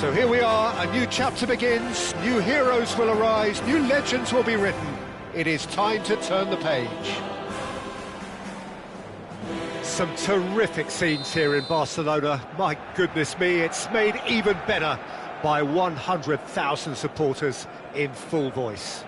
So here we are, a new chapter begins, new heroes will arise, new legends will be written. It is time to turn the page. Some terrific scenes here in Barcelona. My goodness me, it's made even better by 100,000 supporters in full voice.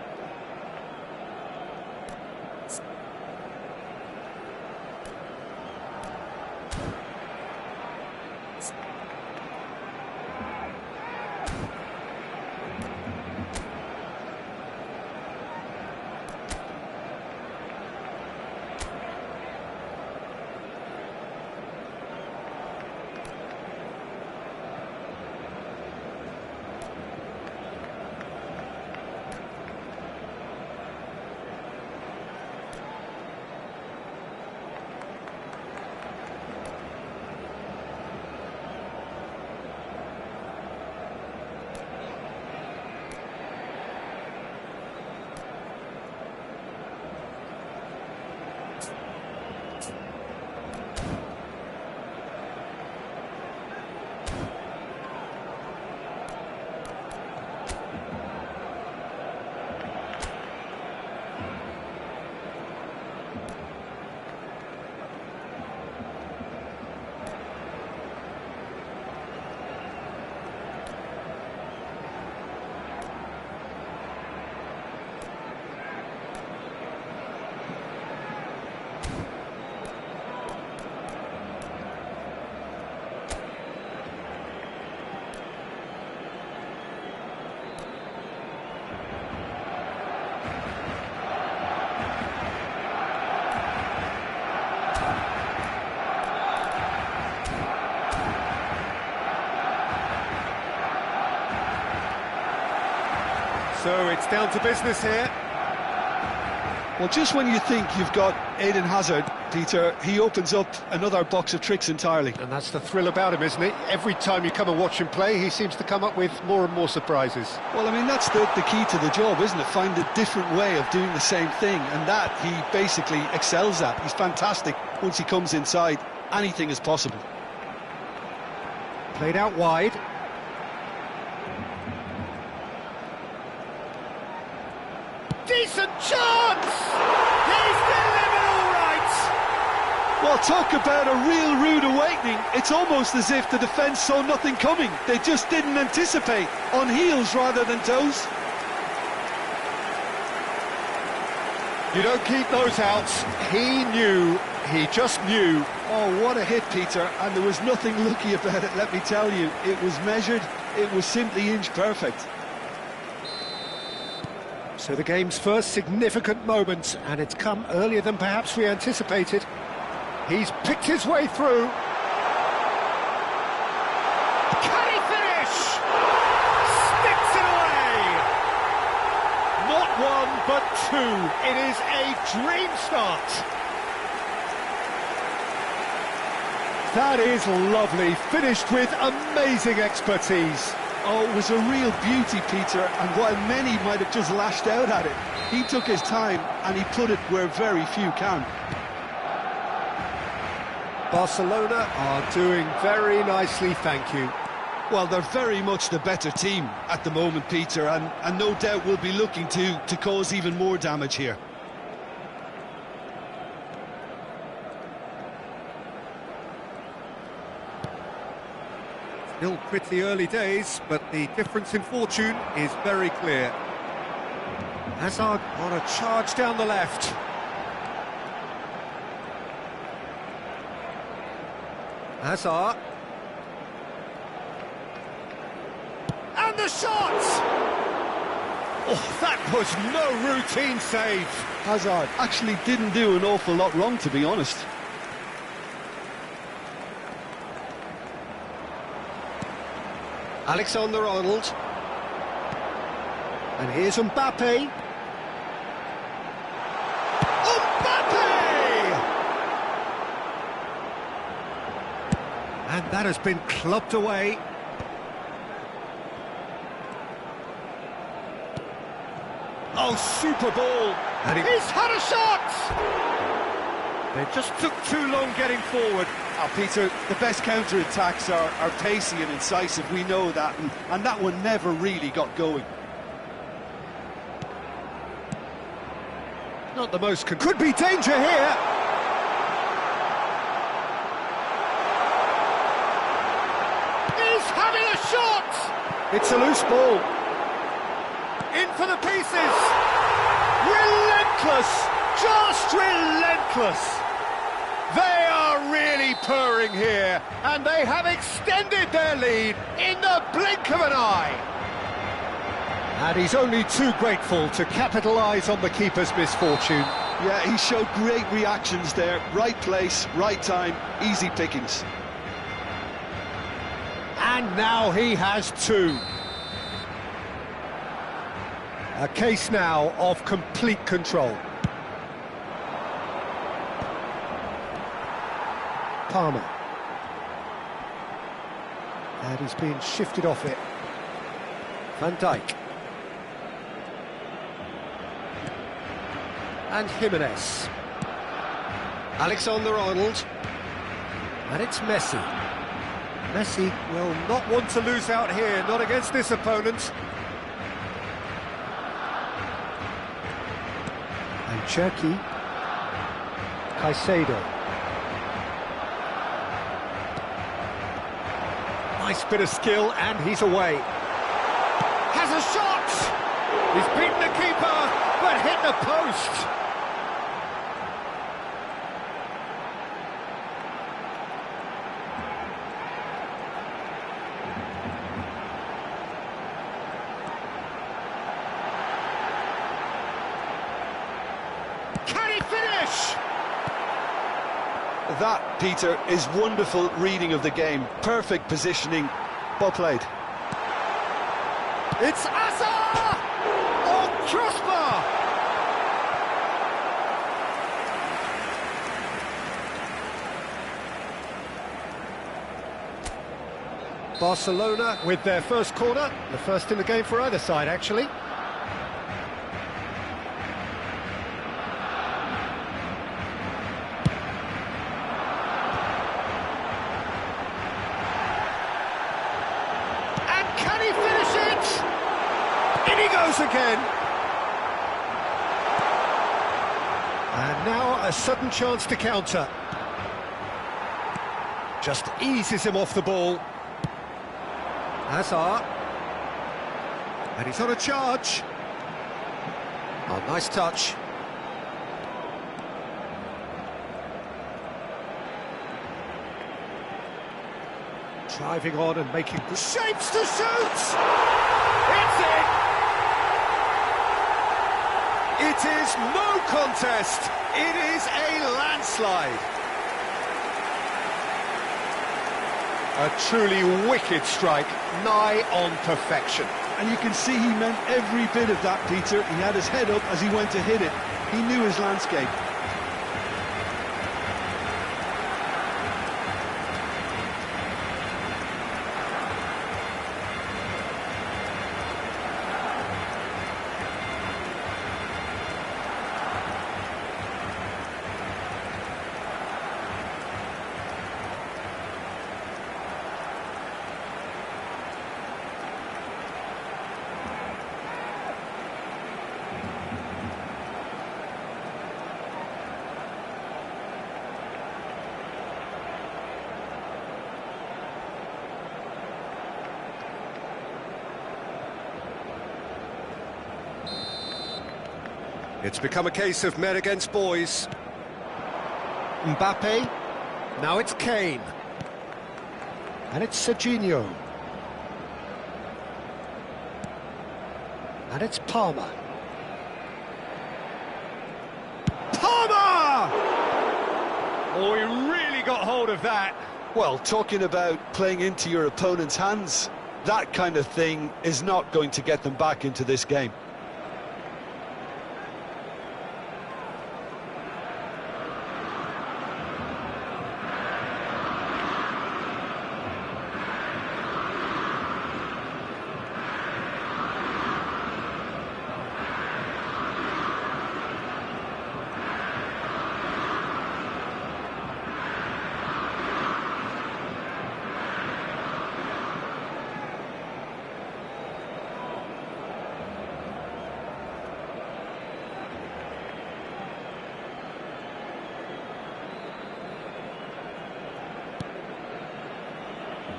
So it's down to business here. Well, just when you think you've got Eden Hazard, Peter, he opens up another box of tricks entirely. And that's the thrill about him, isn't it? Every time you come and watch him play, he seems to come up with more and more surprises. Well, I mean, that's the key to the job, isn't it? Find a different way of doing the same thing, and that he basically excels at. He's fantastic. Once he comes inside, anything is possible. Played out wide. Decent chance! He's delivered all right! Well, talk about a real rude awakening. It's almost as if the defence saw nothing coming. They just didn't anticipate. On heels rather than toes. You don't keep those outs. He knew. He just knew. Oh, what a hit, Peter. And there was nothing lucky about it, let me tell you. It was measured. It was simply inch perfect. So the game's first significant moment, and it's come earlier than perhaps we anticipated. He's picked his way through. Can he finish? Sticks it away! Not one, but two. It is a dream start. That is lovely, finished with amazing expertise. Oh, it was a real beauty, Peter, and while many might have just lashed out at it, he took his time and he put it where very few can. Barcelona are doing very nicely, thank you. Well, they're very much the better team at the moment, Peter, and no doubt will be looking to cause even more damage here. Still pretty early days, but the difference in fortune is very clear. Hazard on a charge down the left. Hazard. And the shot! Oh, that was no routine save. Hazard actually didn't do an awful lot wrong, to be honest. Alexander-Arnold. And here's Mbappe. Mbappe! And that has been clubbed away. Oh, super ball. And he's had a shot! They just took too long getting forward. Oh, Peter, the best counter-attacks are pacey and incisive, we know that, and that one never really got going. Not the most... Could be danger here! He's having a shot! It's a loose ball. In for the pieces! Relentless! Just relentless! They are really purring here, and they have extended their lead in the blink of an eye. And he's only too grateful to capitalise on the keeper's misfortune. Yeah, he showed great reactions there. Right place, right time, easy pickings. And now he has two. A case now of complete control. Palmer. And he's being shifted off it. Van Dijk. And Jimenez. Alexander-Arnold. And it's Messi. Messi will not want to lose out here, not against this opponent. And Cherki. Caicedo. Nice bit of skill, and he's away. Has a shot! He's beaten the keeper, but hit the post. Can he finish? That, Peter, is wonderful reading of the game. Perfect positioning. Well played. It's Asa! Oh, crossbar! Barcelona with their first corner. The first in the game for either side, actually. In he goes again. And now a sudden chance to counter. Just eases him off the ball. Hazard. And he's on a charge. Oh, nice touch. Driving on and making the shapes to shoot! It's in! It is no contest. It is a landslide. A truly wicked strike, nigh on perfection. And you can see he meant every bit of that, Peter. He had his head up as he went to hit it. He knew his landscape. It's become a case of men against boys. Mbappe. Now it's Kane. And it's Serginho. And it's Palmer. Palmer! Oh, he really got hold of that. Well, talking about playing into your opponent's hands, that kind of thing is not going to get them back into this game.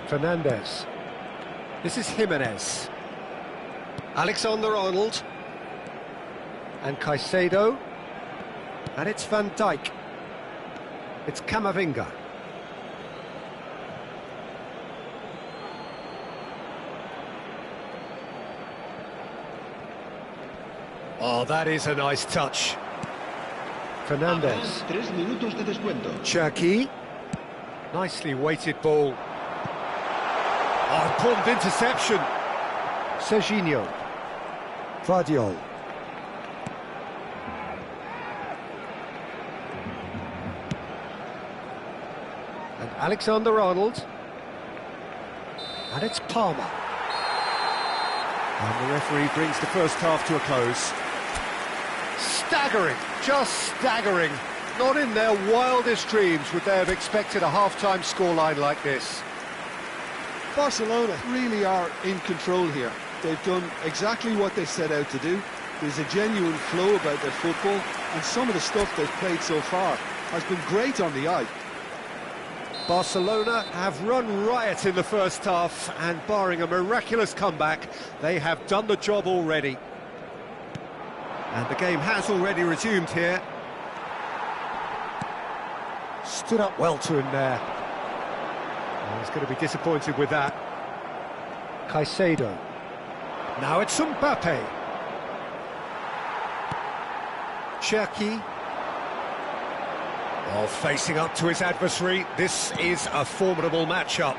Fernandez. This is Jimenez. Alexander-Arnold. And Caicedo. And it's Van Dijk. It's Camavinga. Oh, that is a nice touch. Fernandez. 3 minutos de descuento. Cherki. Nicely weighted ball. Oh, important interception. Serginho. Vardiol. And Alexander-Arnold. And it's Palmer. And the referee brings the first half to a close. Staggering, just staggering. Not in their wildest dreams would they have expected a half-time scoreline like this. Barcelona really are in control here. They've done exactly what they set out to do. There's a genuine flow about their football, and some of the stuff they've played so far has been great on the eye. Barcelona have run riot in the first half, and barring a miraculous comeback, they have done the job already. And the game has already resumed here. Stood up well to him there. Oh, he's going to be disappointed with that. Caicedo. Now it's Mbappe. Cherki. Oh, facing up to his adversary. This is a formidable matchup.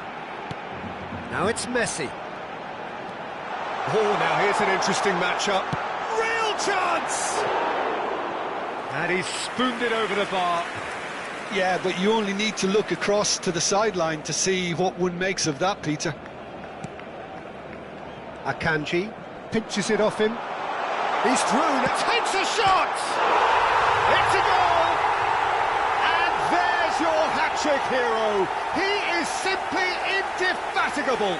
Now it's Messi. Oh, now here's an interesting matchup. Real chance! And he's spooned it over the bar. Yeah, but you only need to look across to the sideline to see what one makes of that, Peter. Akanji pinches it off him. He's through, takes a shot! It's a goal! And there's your hat-trick hero. He is simply indefatigable.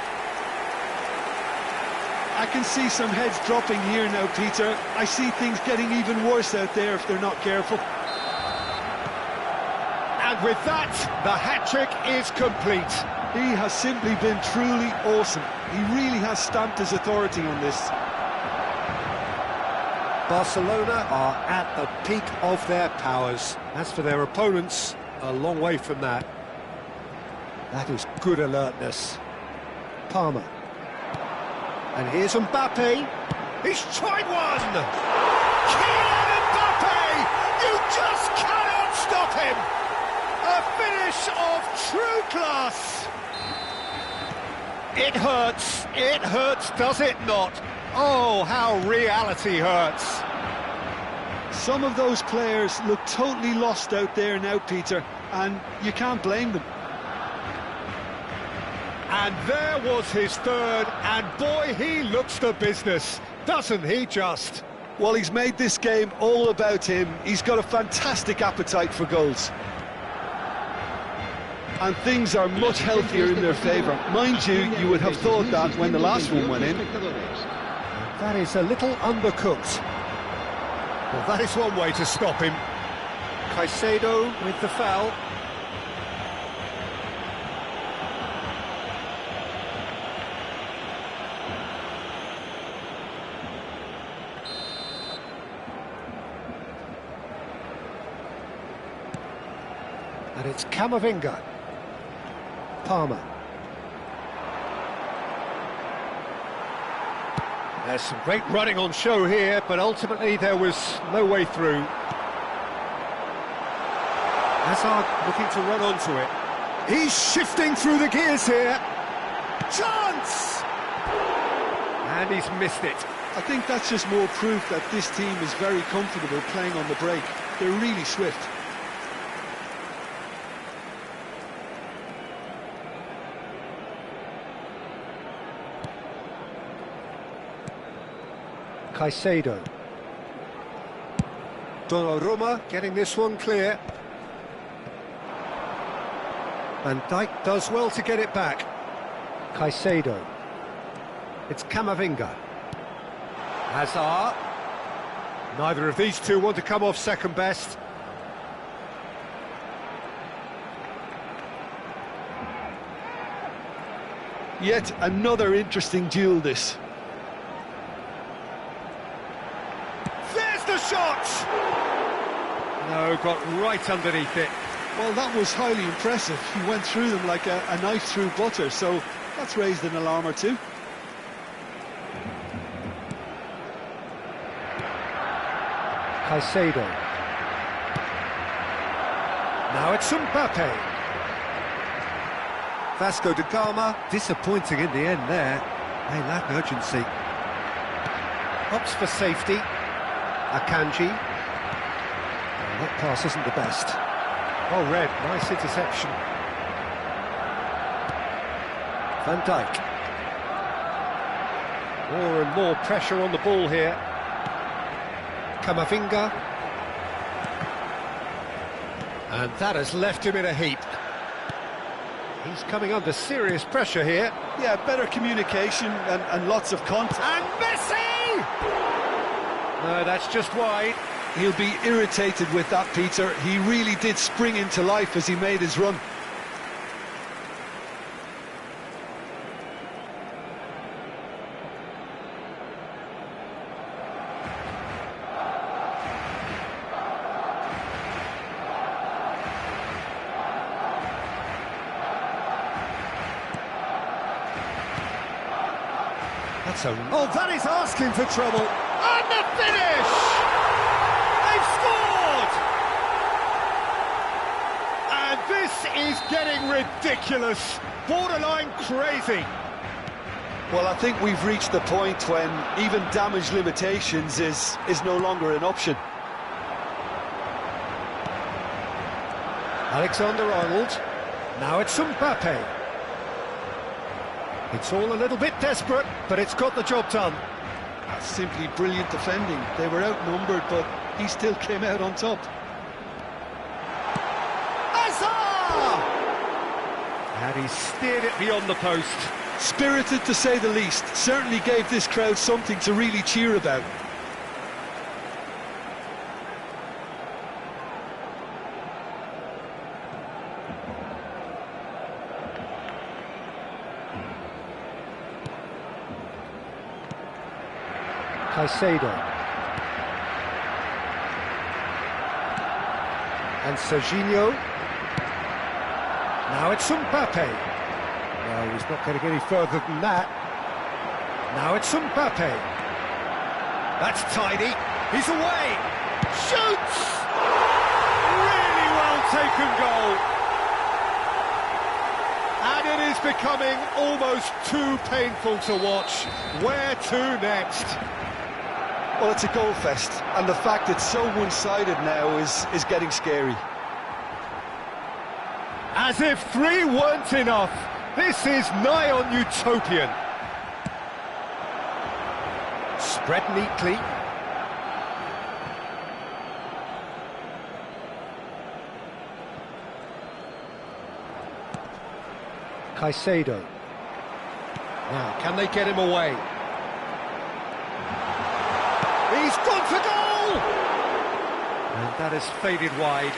I can see some heads dropping here now, Peter. I see things getting even worse out there if they're not careful. And with that, the hat-trick is complete. He has simply been truly awesome. He really has stamped his authority on this. Barcelona are at the peak of their powers. As for their opponents, a long way from that. That is good alertness. Palmer. And here's Mbappe. He's tried one! Kylian Mbappe! You just cannot stop him! A finish of true class! It hurts, does it not? Oh, how reality hurts. Some of those players look totally lost out there now, Peter, and you can't blame them. And there was his third, and boy, he looks the business, doesn't he just? Well, he's made this game all about him. He's got a fantastic appetite for goals. And things are much healthier in their favour. Mind you, you would have thought that when the last one went in. That is a little undercooked. Well, that is one way to stop him. Caicedo with the foul. And it's Camavinga. Palmer. There's some great running on show here, but ultimately there was no way through. Hazard looking to run onto it. He's shifting through the gears here. Chance! And he's missed it. I think that's just more proof that this team is very comfortable playing on the break. They're really swift. Caicedo. Donnarumma getting this one clear. Van Dijk does well to get it back. Caicedo. It's Camavinga. Hazard. Neither of these two want to come off second best. Yet another interesting duel, this. There's the shot! No, got right underneath it. Well, that was highly impressive. He went through them like a knife through butter, so that's raised an alarm or two. Caicedo. Now it's Mbappe. Vasco da Gama, disappointing in the end there. They lack urgency. Opts for safety. Akanji. Well, that pass isn't the best. Oh, Red, nice interception. Van Dijk. More and more pressure on the ball here. Camavinga. And that has left him in a heap. He's coming under serious pressure here. Yeah, better communication and lots of contact. And Messi! No, that's just wide. He'll be irritated with that, Peter. He really did spring into life as he made his run. Oh, that is asking for trouble. And the finish! They've scored! And this is getting ridiculous. Borderline crazy. Well, I think we've reached the point when even damage limitations is no longer an option. Alexander-Arnold. Now it's Mbappe. It's all a little bit desperate, but it's got the job done. That's simply brilliant defending. They were outnumbered, but he still came out on top. Hazard! And he steered it beyond the post. Spirited, to say the least. Certainly gave this crowd something to really cheer about. Caicedo. And Serginho. Now it's Mbappe. No, he's not going to get any further than that. Now it's Mbappe. That's tidy. He's away. Shoots! Really well taken goal. And it is becoming almost too painful to watch. Where to next? Well, it's a goal fest, and the fact it's so one-sided now is getting scary. As if 3 weren't enough, this is nigh on utopian. Spread neatly. Caicedo. Now, can they get him away? He's gone for goal! And that has faded wide.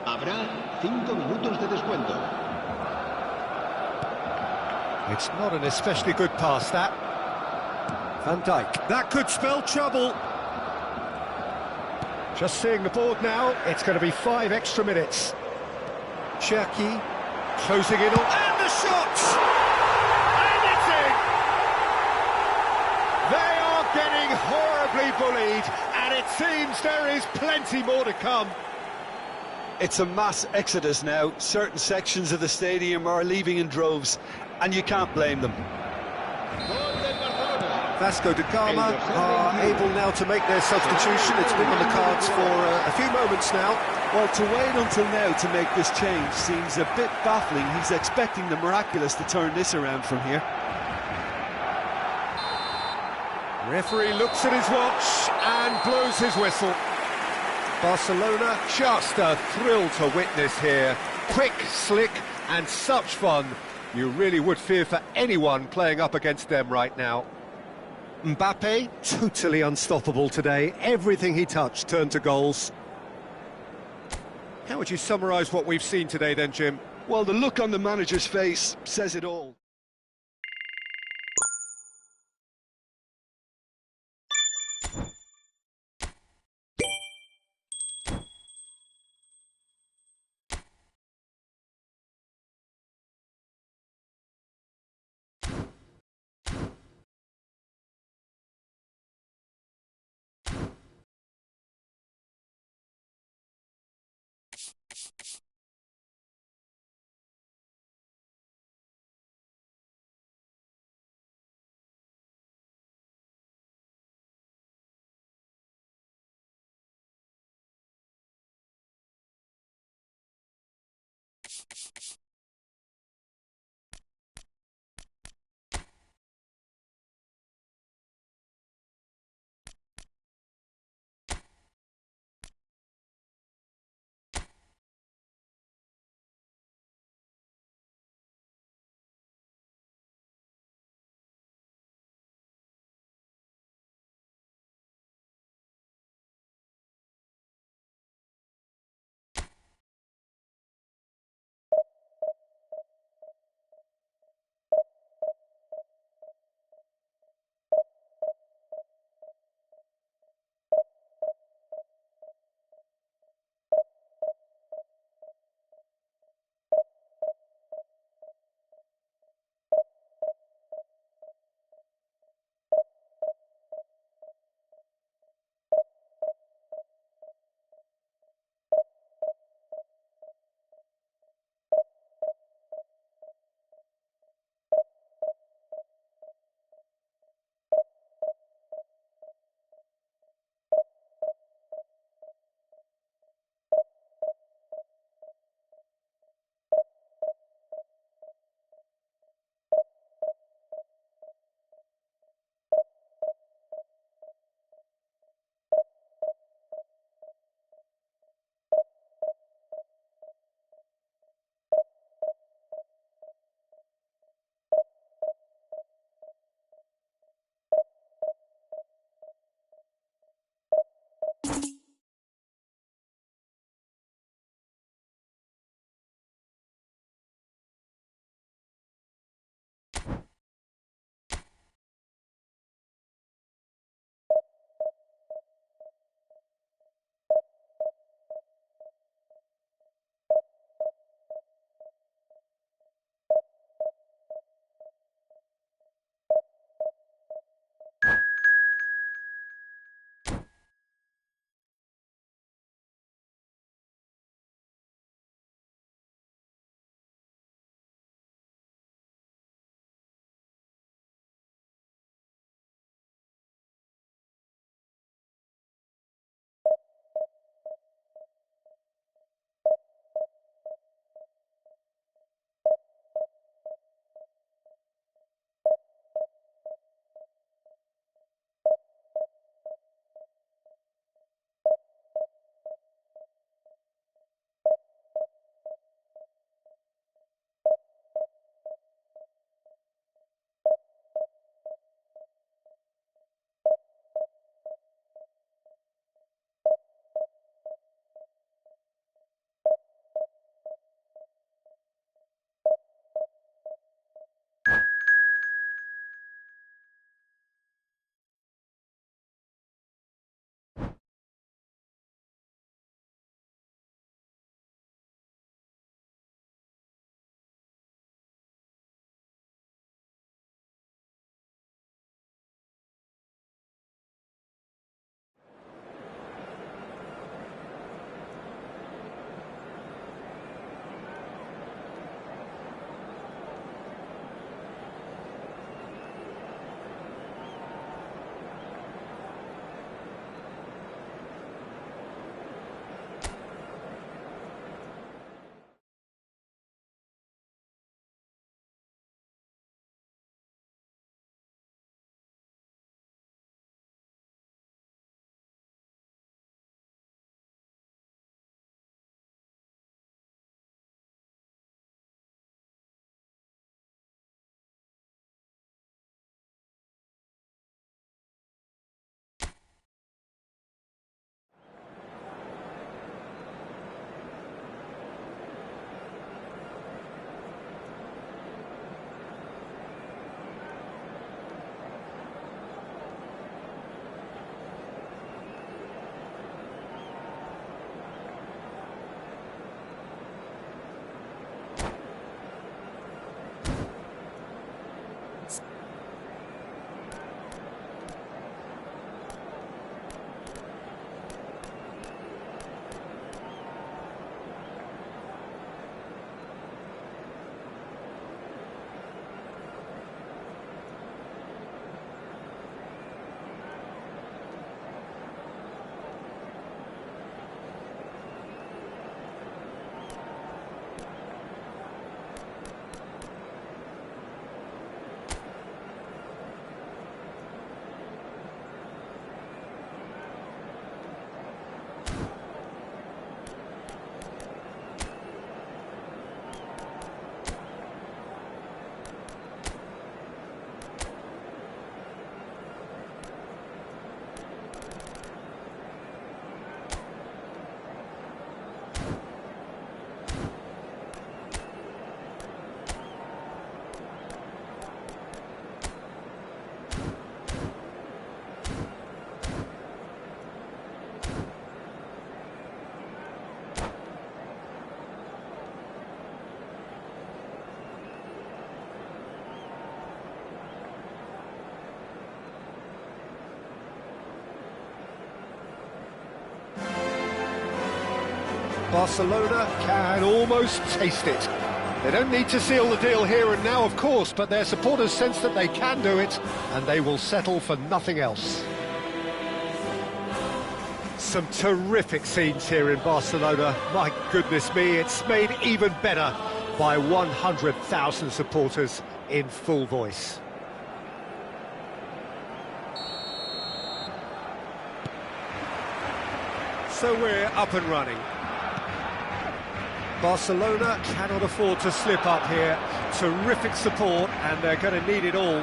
Habrá 5 minutos de descuento. It's not an especially good pass, that. Van Dijk. That could spell trouble. Just seeing the board now, it's going to be 5 extra minutes. Cherki closing in on... And the shot! And it's in! They are getting horribly bullied, and it seems there is plenty more to come. It's a mass exodus now. Certain sections of the stadium are leaving in droves, and you can't blame them. Vasco da Gama are able now to make their substitution. It's been on the cards for a few moments now. Well, to wait until now to make this change seems a bit baffling. He's expecting the miraculous to turn this around from here. Referee looks at his watch and blows his whistle. Barcelona, just a thrill to witness here. Quick, slick and such fun. You really would fear for anyone playing up against them right now. Mbappe, totally unstoppable today. Everything he touched turned to goals. How would you summarise what we've seen today then, Jim? Well, the look on the manager's face says it all. Barcelona can almost taste it. They don't need to seal the deal here and now, of course, but their supporters sense that they can do it, and they will settle for nothing else. Some terrific scenes here in Barcelona. My goodness me, it's made even better by 100,000 supporters in full voice. So we're up and running. Barcelona cannot afford to slip up here. Terrific support, and they're going to need it all.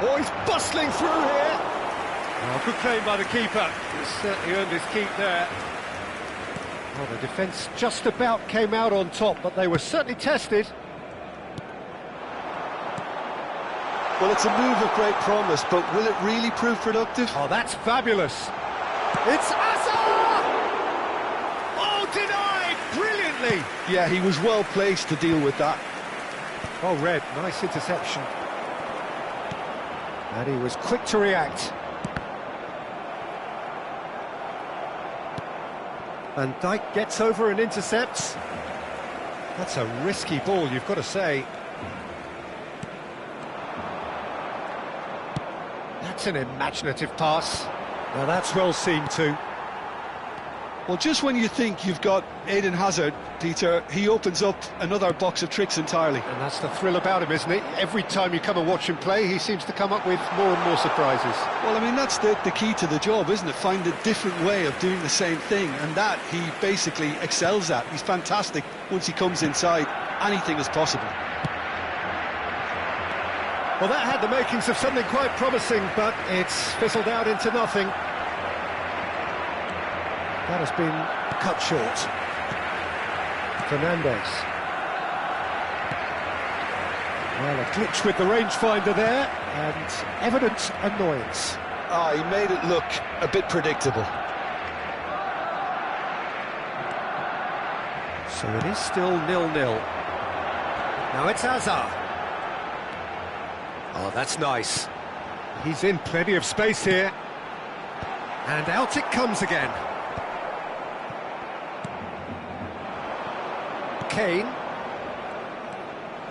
Oh, he's bustling through here. Oh, good claim by the keeper. He's certainly earned his keep there. Well, the defence just about came out on top, but they were certainly tested. Well, it's a move of great promise, but will it really prove productive? Oh, that's fabulous. It's Hazard! Oh, denied brilliantly! Yeah, he was well placed to deal with that. Oh, Red, nice interception. And he was quick to react. Van Dijk gets over and intercepts. That's a risky ball, you've got to say. That's an imaginative pass. Now that's well seen too. Well, just when you think you've got Eden Hazard, Peter, he opens up another box of tricks entirely. And that's the thrill about him, isn't it? Every time you come and watch him play, he seems to come up with more and more surprises. Well, I mean, that's the key to the job, isn't it? Find a different way of doing the same thing, and that he basically excels at. He's fantastic. Once he comes inside, anything is possible. Well, that had the makings of something quite promising, but it's fizzled out into nothing. That has been cut short. Fernandes. Well, a glitch with the rangefinder there, and evident annoyance. He made it look a bit predictable. So it is still 0-0. Now it's Hazard. Oh, that's nice. He's in plenty of space here. And out it comes again. Kane.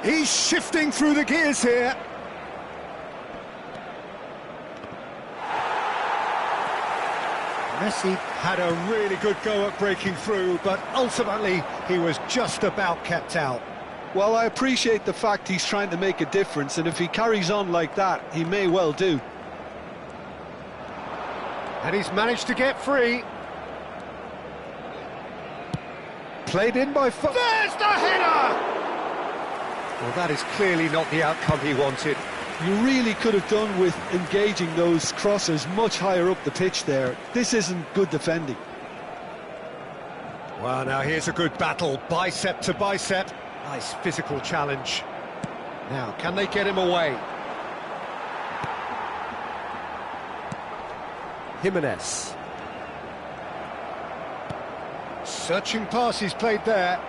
He's shifting through the gears here. Messi had a really good go at breaking through, but ultimately he was just about kept out. Well, I appreciate the fact he's trying to make a difference, and if he carries on like that, he may well do. And he's managed to get free. Played in by foot. There's the header! Well, that is clearly not the outcome he wanted. You really could have done with engaging those crossers much higher up the pitch there. This isn't good defending. Well, now here's a good battle, bicep to bicep. Nice physical challenge. Now, can they get him away? Jimenez. Searching pass he's played there.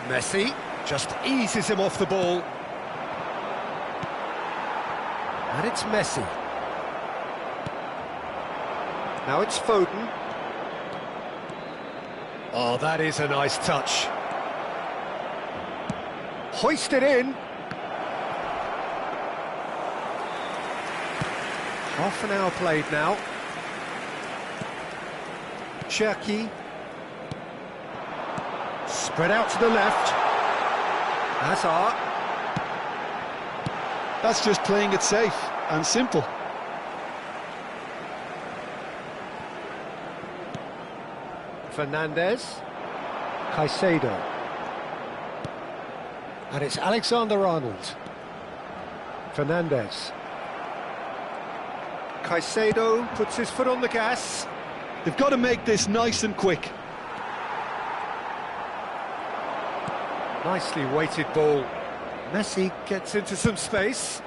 Messi just eases him off the ball. And it's Messi. Now it's Foden. Oh, that is a nice touch. Hoisted in. Half an hour played now. Cherki. Spread out to the left. Hazard. That's just playing it safe and simple. Fernandes. Caicedo. And it's Alexander-Arnold. Fernandes. Caicedo puts his foot on the gas. They've got to make this nice and quick. Nicely weighted ball. Messi gets into some space.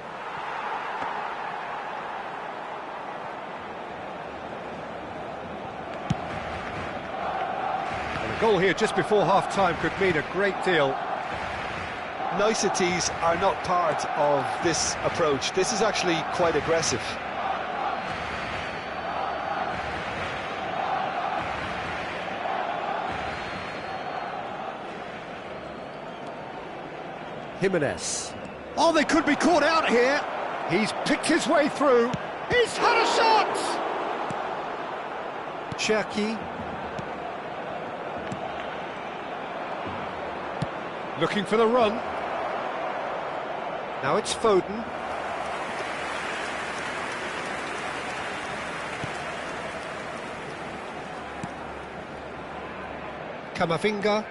And a goal here just before half-time could mean a great deal. Niceties are not part of this approach. This is actually quite aggressive. Jimenez. Oh, they could be caught out here. He's picked his way through. He's had a shot! Cherki. Looking for the run. Now it's Foden. Camavinga.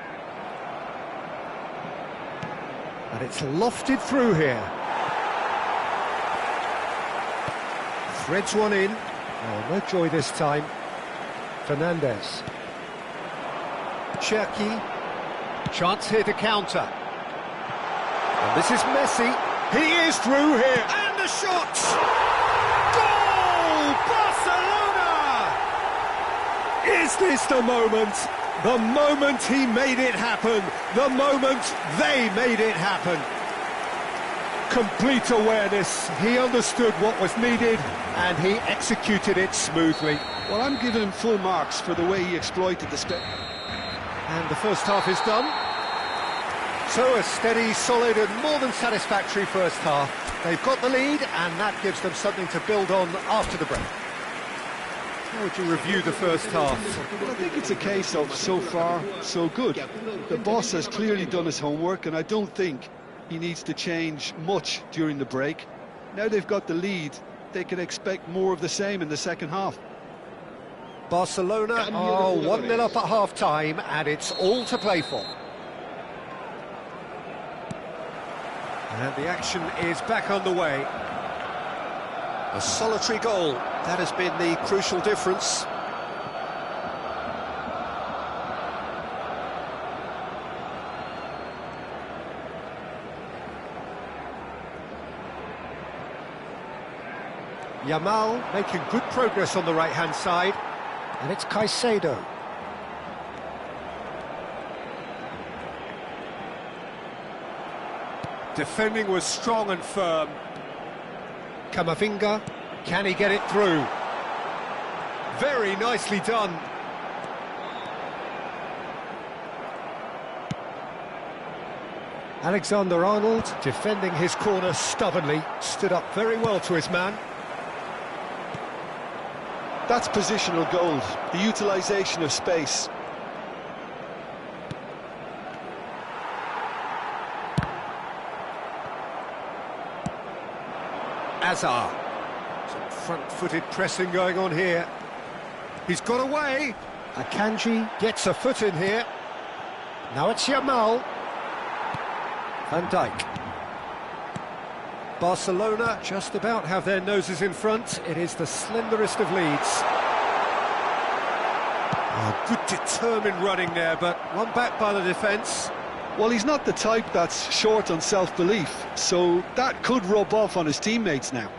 And it's lofted through here. Threads one in. Oh, no joy this time. Fernandez. Cherki. Chance here to counter. And this is Messi. He is through here. And the shot! Goal! Barcelona! Is this the moment? The moment he made it happen. The moment they made it happen. Complete awareness. He understood what was needed and he executed it smoothly. Well, I'm giving him full marks for the way he exploited the space. And the first half is done. So a steady, solid and more than satisfactory first half. They've got the lead and that gives them something to build on after the break. How would you review the first half? Well, I think it's a case of so far, so good. The boss has clearly done his homework and I don't think he needs to change much during the break. Now they've got the lead, they can expect more of the same in the second half. Barcelona are 1-0 up at half-time and it's all to play for. And the action is back underway. A solitary goal, that has been the crucial difference. Yamal making good progress on the right-hand side. And it's Caicedo. Defending was strong and firm. Camavinga, can he get it through? Very nicely done. Alexander-Arnold defending his corner stubbornly, stood up very well to his man. That's positional gold, the utilisation of space. Azar. Some front-footed pressing going on here. He's got away. Akanji gets a foot in here. Now it's Yamal. Van Dijk. Barcelona just about have their noses in front. It is the slenderest of leads. Oh, good determined running there, but one back by the defence. Well, he's not the type that's short on self-belief, so that could rub off on his teammates now.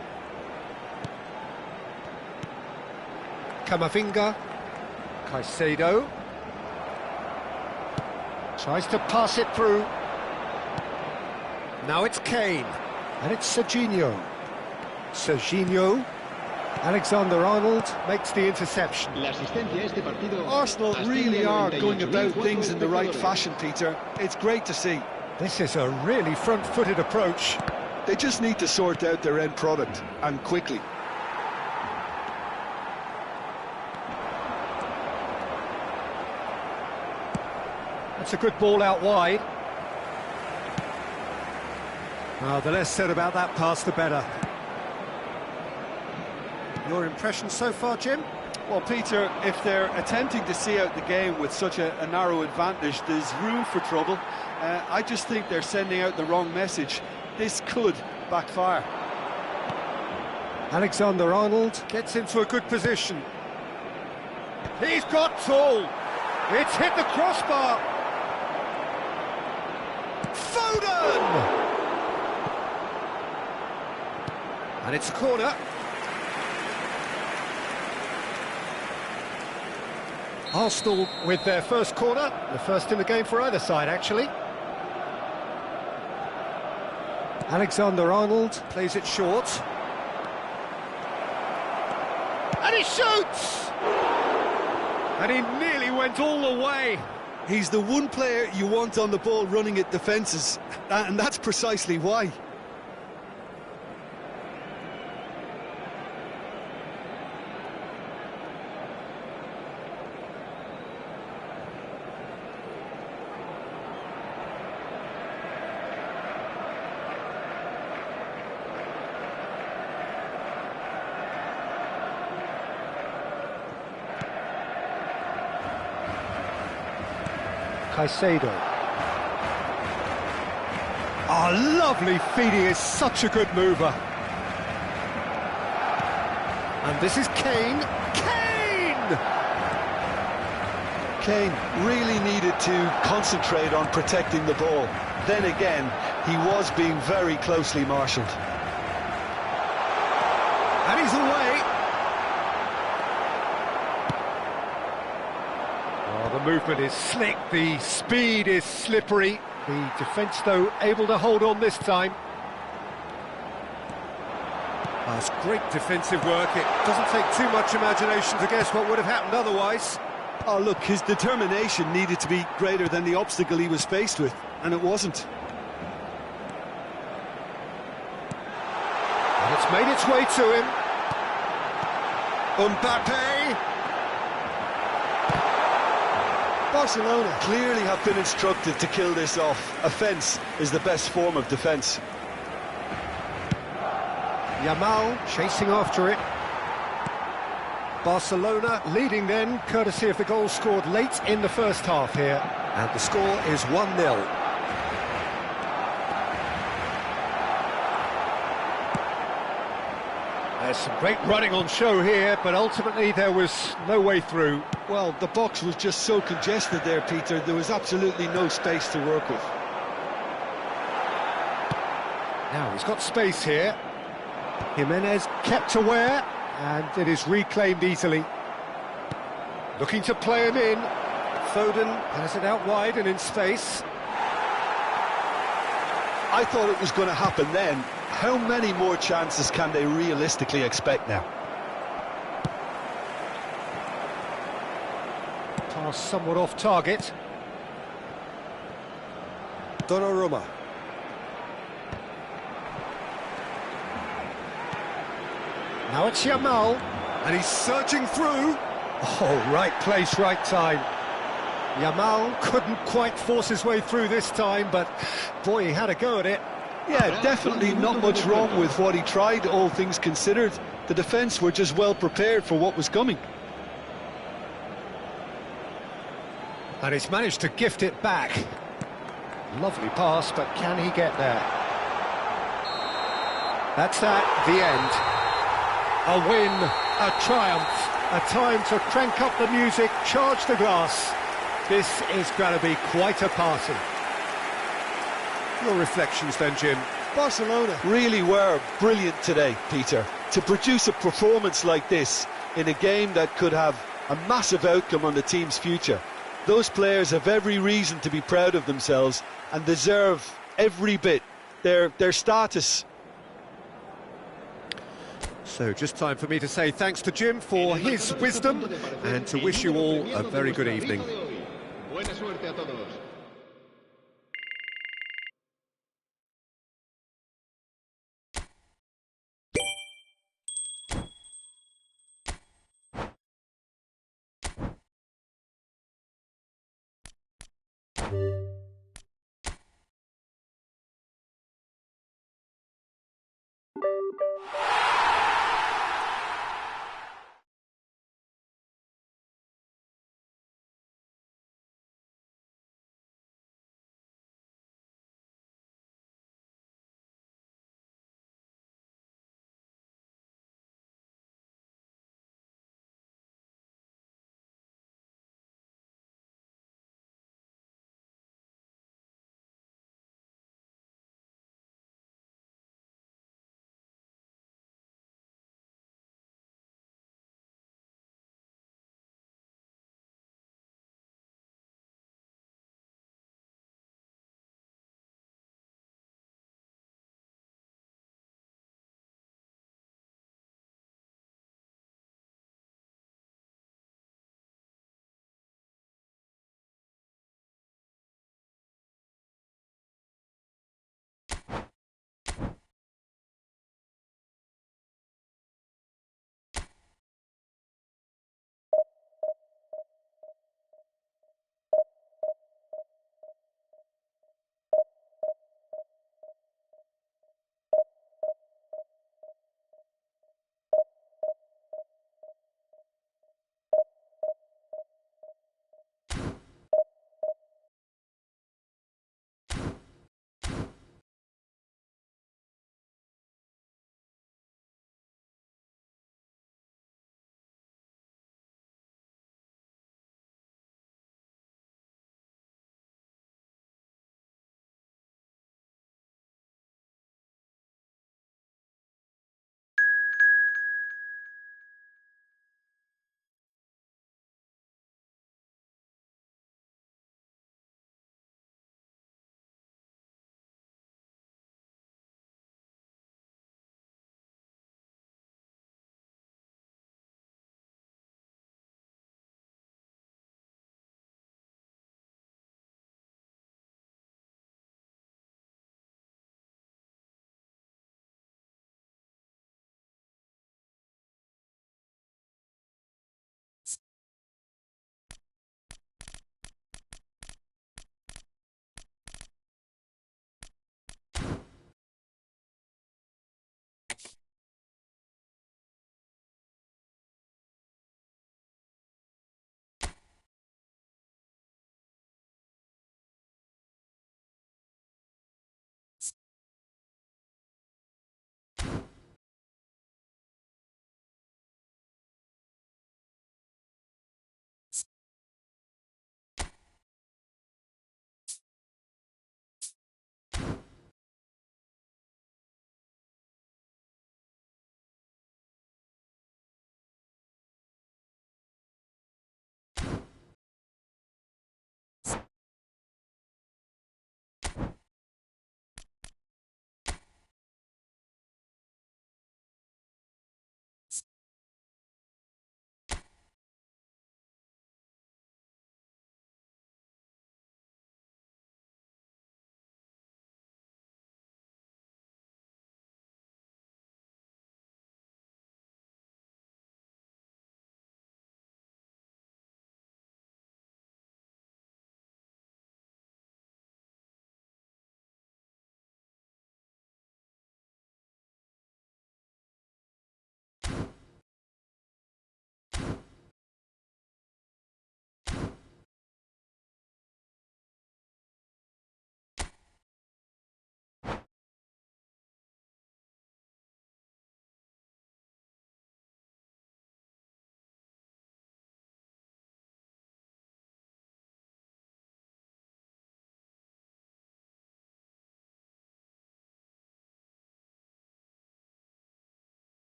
Camavinga. Caicedo. Tries to pass it through. Now it's Kane. And it's Serginho. Serginho. Alexander-Arnold makes the interception. Arsenal really are going about things in the right fashion, Peter. It's great to see. This is a really front-footed approach. They just need to sort out their end product, and quickly. That's a good ball out wide. Well, the less said about that pass, the better. Your impression so far, Jim? Well, Peter, if they're attempting to see out the game with such a narrow advantage, there's room for trouble. I just think they're sending out the wrong message. This could backfire. Alexander-Arnold gets into a good position. He's got tall. It's hit the crossbar. Foden! And it's a corner. Arsenal with their first corner, the first in the game for either side, actually. Alexander-Arnold plays it short. And he shoots! And he nearly went all the way. He's the one player you want on the ball running at defences, and that's precisely why. Caicedo. Oh, lovely feed. He is such a good mover. And this is Kane. Kane really needed to concentrate on protecting the ball. Then again, he was being very closely marshalled. And he's away. Oh, the movement is slick, the speed is slippery. The defence, though, able to hold on this time. That's great defensive work. It doesn't take too much imagination to guess what would have happened otherwise. Oh, look, his determination needed to be greater than the obstacle he was faced with, and it wasn't. And it's made its way to him. Mbappe! Barcelona clearly have been instructed to kill this off. Offence is the best form of defence. Yamal chasing after it. Barcelona leading then, courtesy of the goal scored late in the first half here. And the score is 1-0. There's some great running on show here, but ultimately there was no way through. Well, the box was just so congested there, Peter. There was absolutely no space to work with. Now he's got space here. Jimenez kept aware, and it is reclaimed easily. Looking to play him in. Foden has it out wide and in space. I thought it was going to happen then. How many more chances can they realistically expect now? Pass somewhat off target. Donnarumma. Now it's Yamal, and he's surging through. Oh, right place, right time. Yamal couldn't quite force his way through this time, but boy, he had a go at it. Yeah, definitely not much wrong with what he tried, all things considered. The defence were just well prepared for what was coming. And he's managed to gift it back. Lovely pass, but can he get there? That's that, the end. A win, a triumph, a time to crank up the music, charge the glass. This is going to be quite a party. Your reflections then, Jim? Barcelona really were brilliant today, Peter. To produce a performance like this in a game that could have a massive outcome on the team's future. Those players have every reason to be proud of themselves and deserve every bit their status. So just time for me to say thanks to Jim for his wisdom and to wish you all a very good evening. Buena suerte a todos.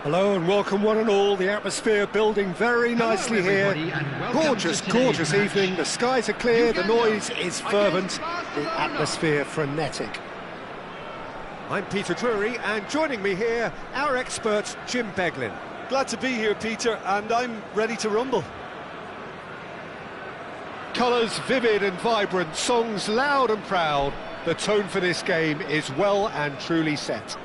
Hello and welcome one and all. The atmosphere building very nicely here. Gorgeous, gorgeous evening. The skies are clear, the noise is fervent, the atmosphere frenetic. I'm Peter Drury, and joining me here, our expert Jim Beglin. Glad to be here, Peter, and I'm ready to rumble. Colours vivid and vibrant, songs loud and proud. The tone for this game is well and truly set.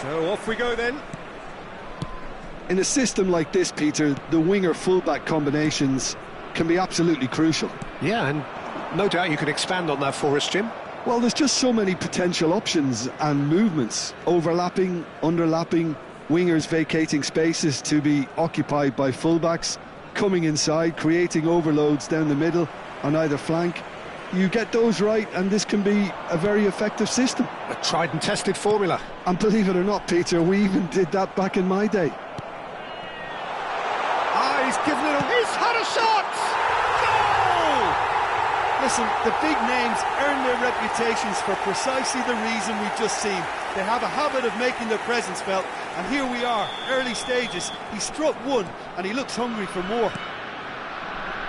So off we go then. In a system like this, Peter, the winger-fullback combinations can be absolutely crucial. Yeah, and no doubt you can expand on that for us, Jim. Well, there's just so many potential options and movements. Overlapping, underlapping, wingers vacating spaces to be occupied by fullbacks, coming inside, creating overloads down the middle on either flank. You get those right and this can be a very effective system. A tried and tested formula. And believe it or not, Peter, we even did that back in my day. Ah, he's given it a... He's had a shot! Goal! Listen, the big names earn their reputations for precisely the reason we've just seen. They have a habit of making their presence felt, and here we are, early stages. He struck one, and he looks hungry for more.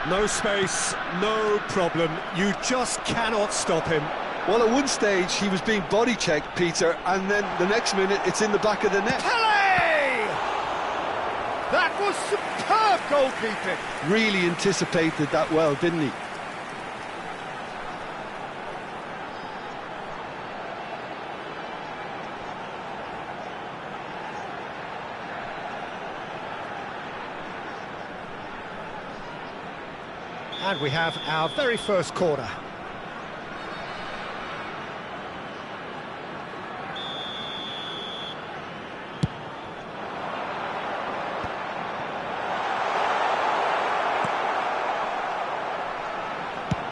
No space, no problem. You just cannot stop him. Well, at one stage, he was being body-checked, Peter, and then the next minute, it's in the back of the net. Pele! That was superb goalkeeping. Really anticipated that well, didn't he? And we have our very first corner.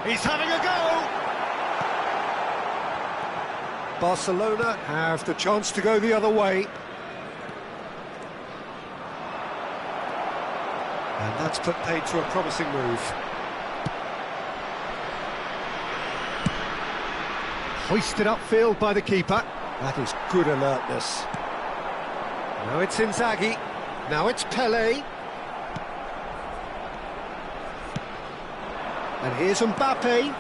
He's having a go! Barcelona have the chance to go the other way. And that's put paid to a promising move. Hoisted upfield by the keeper. That is good alertness. Now it's Inzaghi. Now it's Pele. And here's Mbappe.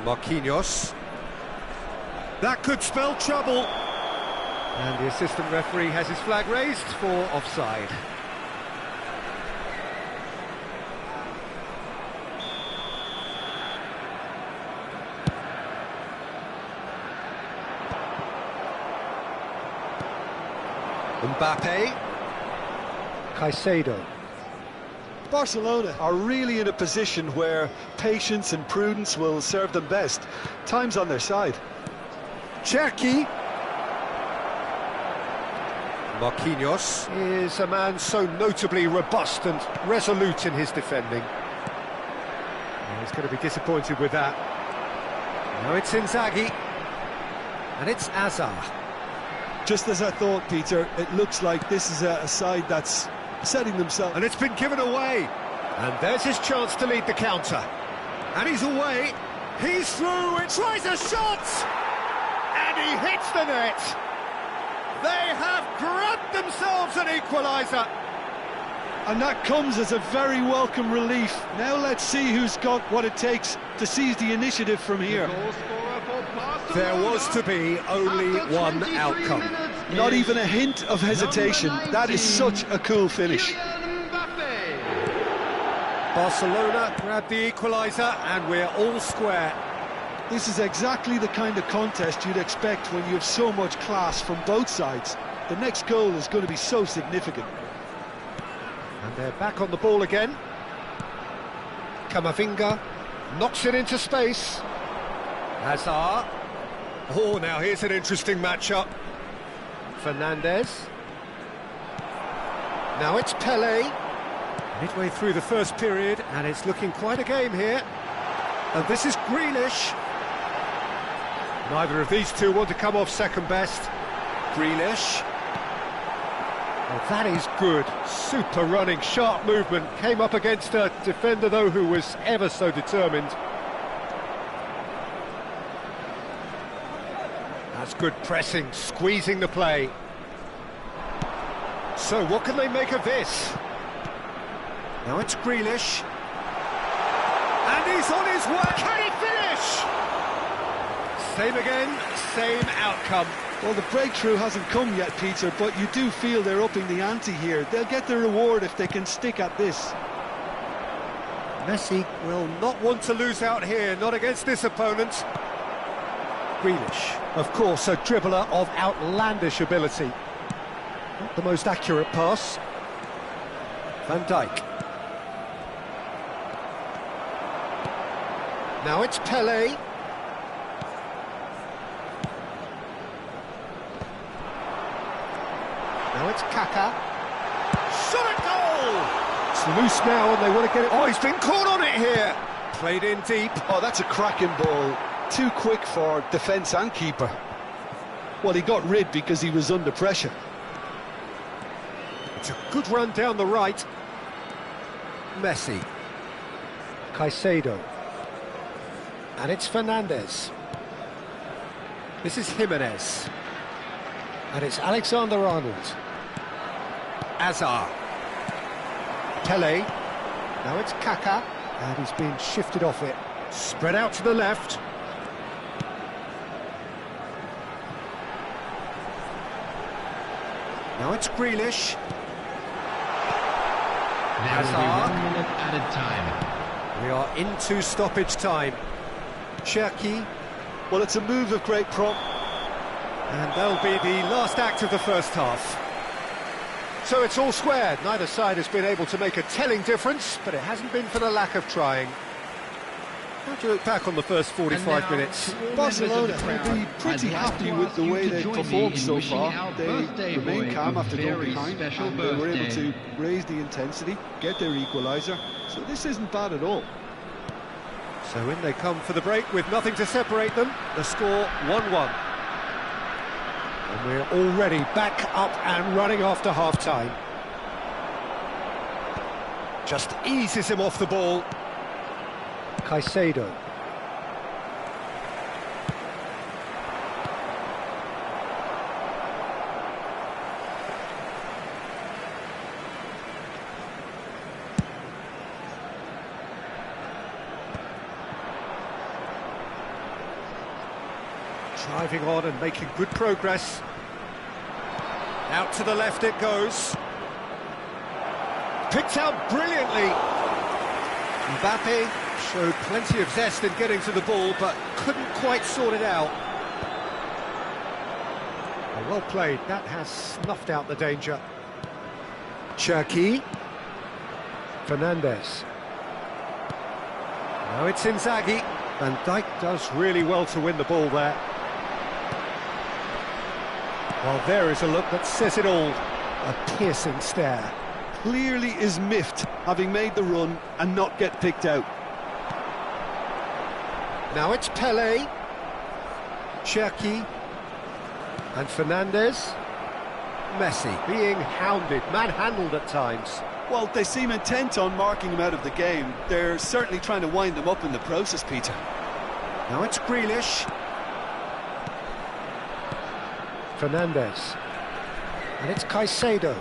Marquinhos. That could spell trouble. And the assistant referee has his flag raised for offside. Mbappe. Caicedo. Barcelona are really in a position where patience and prudence will serve them best. Time's on their side. Cherki. Marquinhos is a man so notably robust and resolute in his defending. He's going to be disappointed with that. Now it's Inzaghi. And it's Hazard. Just as I thought, Peter, it looks like this is a side that's setting themselves. And it's been given away. And there's his chance to lead the counter. And he's away. He's through. It tries a shot. And he hits the net. They have grabbed themselves an equaliser. And that comes as a very welcome relief. Now let's see who's got what it takes to seize the initiative from here. There was to be only one outcome. Not even a hint of hesitation. That is such a cool finish. Barcelona grabbed the equaliser and we're all square. This is exactly the kind of contest you'd expect when you have so much class from both sides. The next goal is going to be so significant. And they're back on the ball again. Camavinga knocks it into space. Hazard. Oh, now here's an interesting matchup. Fernandez. Now it's Pele. Midway through the first period, and it's looking quite a game here. And this is Grealish. Neither of these two want to come off second best. Grealish. Oh, that is good. Super running, sharp movement. Came up against a defender, though, who was ever so determined. That's good pressing, squeezing the play. So, what can they make of this? Now it's Grealish. And he's on his way. Can he finish? Same again, same outcome. Well, the breakthrough hasn't come yet, Peter, but you do feel they're upping the ante here. They'll get the reward if they can stick at this. Messi will not want to lose out here, not against this opponent. Grealish, of course, a dribbler of outlandish ability. Not the most accurate pass. Van Dijk. Now it's Pelé. Now it's Kaka. Shot at goal! It's loose now and they want to get it... Oh, he's been caught on it here! Played in deep. Oh, that's a cracking ball. Too quick for defence and keeper. Well, he got rid because he was under pressure. It's a good run down the right. Messi. Caicedo. And it's Fernandes. This is Jimenez. And it's Alexander-Arnold. Azar. Pelé. Now it's Kaka. And he's been shifted off it. Spread out to the left. Now it's Grealish. There will be 1 minute added time. We are into stoppage time. Cherki. Well, it's a move of great prompt. And that'll be the last act of the first half. So it's all squared. Neither side has been able to make a telling difference, but it hasn't been for the lack of trying. How do you look back on the first 45 minutes? Barcelona will be pretty happy with the way they've performed so far. They remain calm after going behind, and they were able to raise the intensity, get their equaliser. So this isn't bad at all. So in they come for the break with nothing to separate them. The score 1-1. And we're already back up and running after half-time. Just eases him off the ball. Caicedo. Driving on and making good progress. Out to the left it goes. Picked out brilliantly. Mbappe showed plenty of zest in getting to the ball, but couldn't quite sort it out. Well played, that has snuffed out the danger. Cherki. Fernandes. Now it's Inzaghi. Van Dijk does really well to win the ball there. Well, there is a look that says it all. A piercing stare. Clearly is miffed, having made the run and not get picked out. Now it's Pelé. Cherki. And Fernandes. Messi being hounded, manhandled at times. Well, they seem intent on marking him out of the game. They're certainly trying to wind them up in the process, Peter. Now it's Grealish. Fernandes. And it's Caicedo.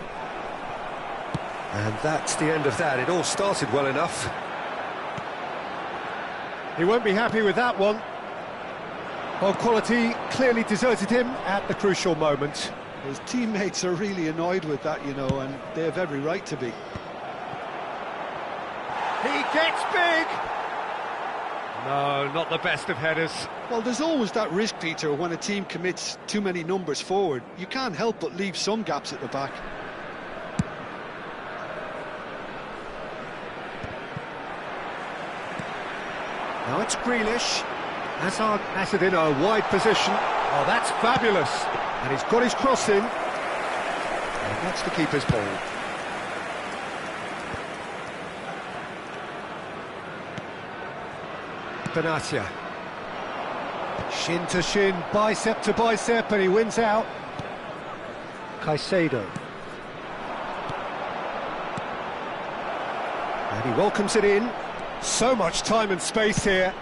And that's the end of that. It all started well enough. He won't be happy with that one. Well, quality clearly deserted him at the crucial moment. His teammates are really annoyed with that, you know, and they have every right to be. He gets big! No, not the best of headers. Well, there's always that risk, Peter, when a team commits too many numbers forward. You can't help but leave some gaps at the back. Now it's Grealish. Hazard has it in a wide position. Oh, that's fabulous. And he's got his cross in. And that's the keeper's ball. Benatia. Shin to shin, bicep to bicep, and he wins out. Caicedo. And he welcomes it in. So much time and space here.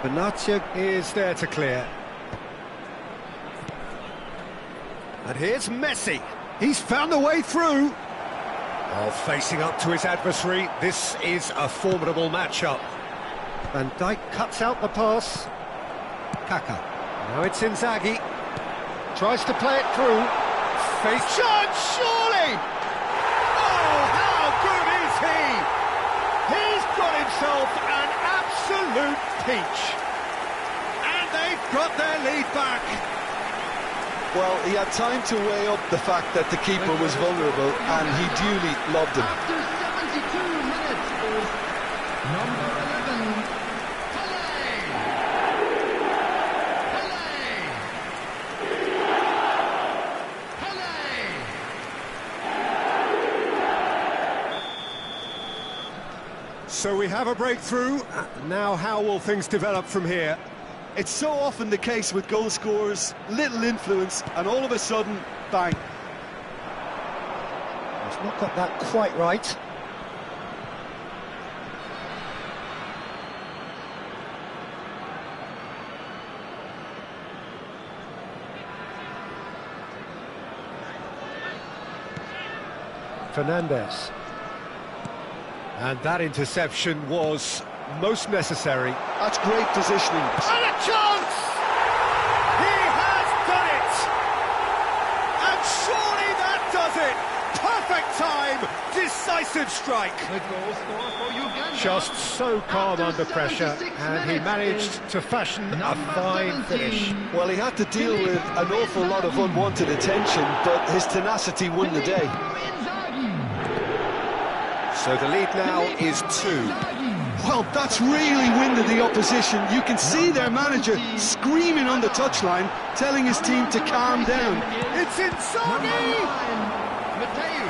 Benatia is there to clear. And here's Messi. He's found a way through. Oh, facing up to his adversary, this is a formidable matchup. Van Dijk cuts out the pass. Kaka. Now it's Inzaghi. Tries to play it through. Face chance, surely! Oh, how good is he? himself an absolute peach. And they've got their lead back. Well, he had time to weigh up the fact that the keeper was vulnerable, and he duly lobbed him. After 72 minutes is number 11, Pelé. So we have a breakthrough. Now how will things develop from here? It's so often the case with goal scorers, little influence, and all of a sudden, bang. He's not got that quite right. Fernandez. And that interception was most necessary. That's great positioning. And a chance! He has done it! And surely that does it! Perfect time! Decisive strike! The goal scorer for Uganda. Just so calm After under pressure, 76 and he minutes managed is to fashion a number fine 17. finish. Well, he had to deal with an awful lot of unwanted attention, but his tenacity won the day. So the lead now is 2. Well, that's really winded the opposition. You can see their manager screaming on the touchline, telling his team to calm down. It's Inzaghi!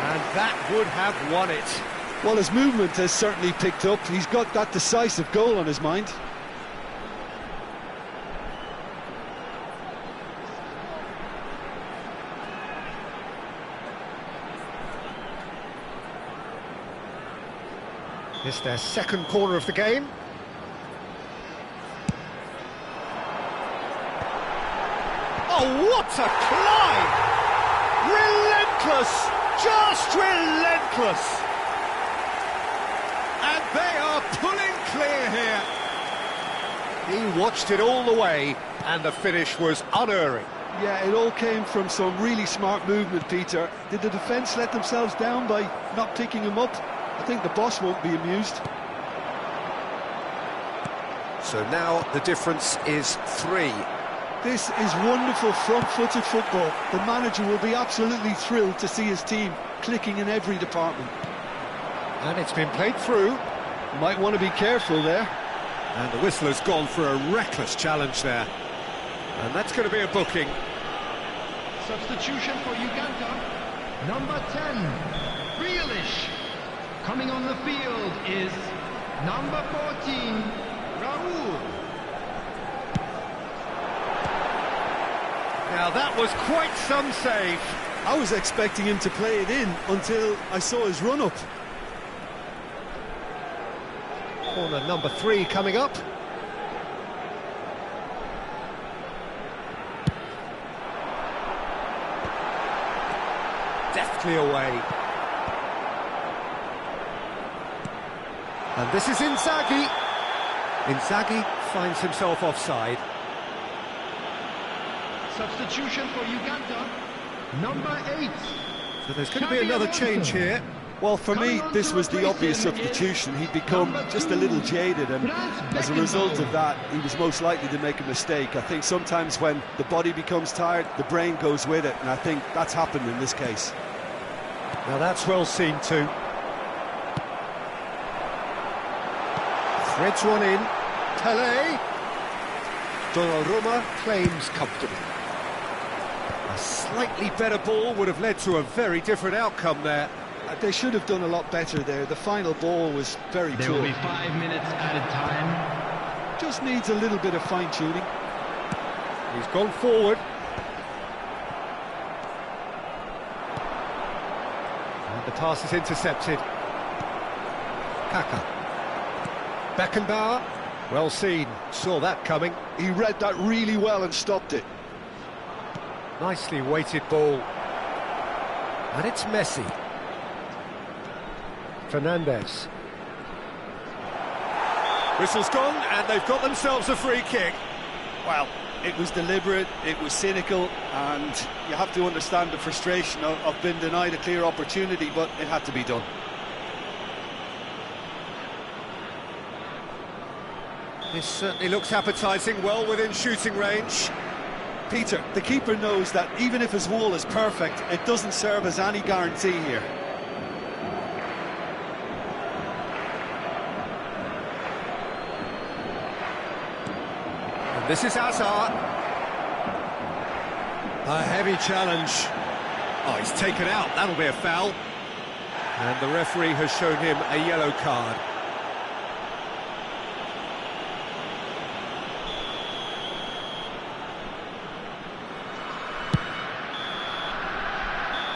And that would have won it. Well, his movement has certainly picked up. He's got that decisive goal on his mind. It's their second corner of the game. Oh, what a climb! Relentless! Just relentless! And they are pulling clear here. He watched it all the way, and the finish was unerring. Yeah, it all came from some really smart movement, Peter. Did the defence let themselves down by not picking him up? I think the boss won't be amused. So now the difference is 3. This is wonderful front-footed football. The manager will be absolutely thrilled to see his team clicking in every department. And it's been played through. Might want to be careful there. And the whistler's gone for a reckless challenge there. And that's going to be a booking. Substitution for Uganda, number 10, Grealish. Coming on the field is number 14, Raul. Now that was quite some save. I was expecting him to play it in until I saw his run-up. Corner number 3 coming up. Deftly away. And this is Inzaghi. Inzaghi finds himself offside. Substitution for Uganda, number 8. So there's going to be another change here. Well, for me, this was the obvious substitution. He'd become just a little jaded, and as a result of that, he was most likely to make a mistake. I think sometimes when the body becomes tired, the brain goes with it, and I think that's happened in this case. Now that's well seen too. Threads one in. Pelé. Donnarumma claims comfortably. A slightly better ball would have led to a very different outcome there. They should have done a lot better there. The final ball was very There poor. will be 5 minutes added time. Just needs a little bit of fine-tuning. He's gone forward. And the pass is intercepted. Kaka. Beckenbauer. Well seen. Saw that coming. He read that really well and stopped it. Nicely weighted ball. And it's Messi. Fernandez. Whistle's gone, and they've got themselves a free kick. Well, it was deliberate, it was cynical, and you have to understand the frustration of being denied a clear opportunity, but it had to be done. This certainly looks appetising, well within shooting range. Peter, the keeper knows that even if his wall is perfect, it doesn't serve as any guarantee here. And this is Hazard. A heavy challenge. Oh, he's taken out, that'll be a foul. And the referee has shown him a yellow card.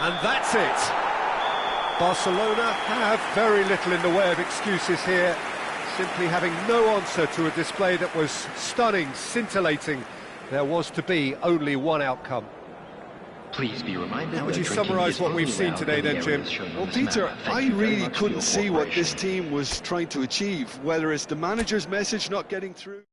And that's it. Barcelona have very little in the way of excuses here, simply having no answer to a display that was stunning, scintillating. There was to be only one outcome. Please be reminded. How would you summarise what we've seen today then, Jim? Well, Peter, I really couldn't see what this team was trying to achieve, whether it's the manager's message not getting through.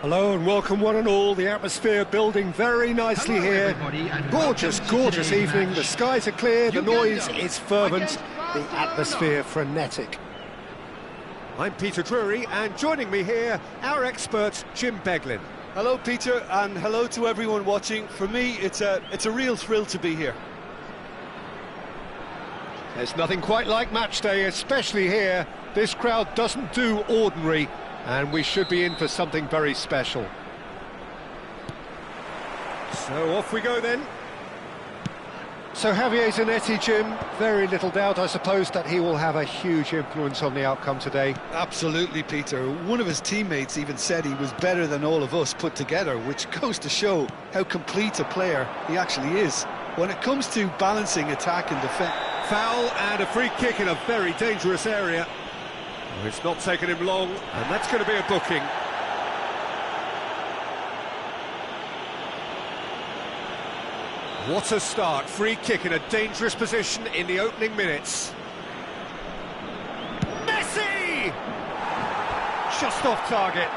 Hello and welcome one and all. The atmosphere building very nicely here. Gorgeous, gorgeous evening. The skies are clear, the noise is fervent, the atmosphere frenetic. I'm Peter Drury, and joining me here, our expert Jim Beglin. Hello, Peter, and hello to everyone watching. For me, it's a real thrill to be here. There's nothing quite like match day, especially here. This crowd doesn't do ordinary, and we should be in for something very special. So off we go then. So Javier Zanetti, Jim, very little doubt, I suppose, that he will have a huge influence on the outcome today. Absolutely, Peter. One of his teammates even said he was better than all of us put together, which goes to show how complete a player he actually is. When it comes to balancing attack and defence. Foul and a free kick in a very dangerous area. It's not taken him long, and that's going to be a booking. What a start, free kick in a dangerous position in the opening minutes. Messi! Just off target.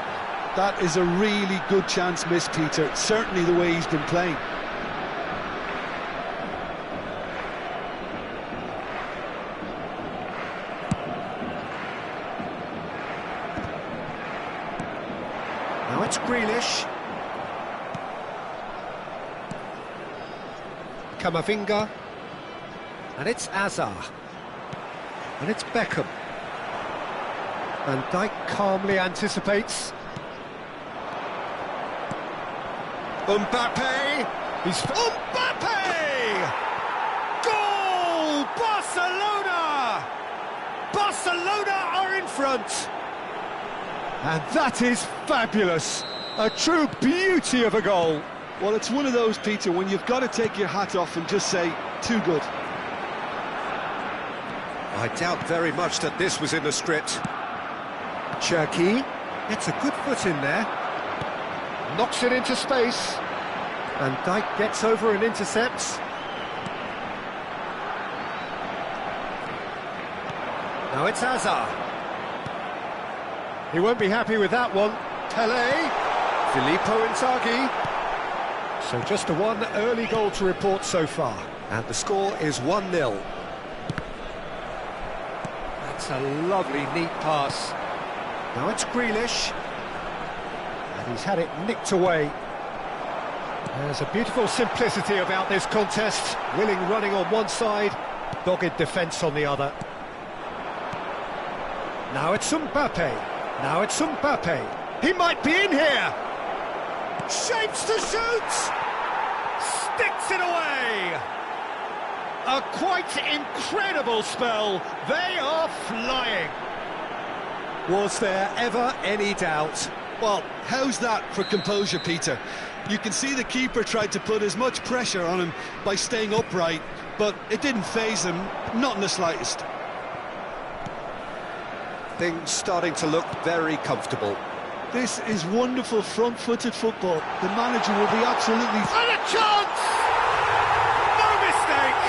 That is a really good chance missed, Peter, certainly the way he's been playing. Now it's Grealish. Camavinga, and it's Azar, and it's Beckham. Van Dijk calmly anticipates. Mbappe! He's... Mbappe! Goal! Barcelona! Barcelona are in front! And that is fabulous! A true beauty of a goal! Well, it's one of those, Peter, when you've got to take your hat off and just say, too good. I doubt very much that this was in the script. Cherki gets a good foot in there. Knocks it into space. Van Dijk gets over and intercepts. Now it's Azar. He won't be happy with that one. Pele. Filippo Inzaghi. So just the one early goal to report so far. And the score is 1-0. That's a lovely, neat pass. Now it's Grealish. And he's had it nicked away. There's a beautiful simplicity about this contest. Willing running on one side, dogged defence on the other. Now it's Mbappe. Now it's Mbappe. He might be in here. Shapes to shoot! Sticks it away! A quite incredible spell. They are flying. Was there ever any doubt? Well, how's that for composure, Peter? You can see the keeper tried to put as much pressure on him by staying upright, but it didn't faze him, not in the slightest. Things starting to look very comfortable. This is wonderful front-footed football. The manager will be absolutely... And a chance! No mistake!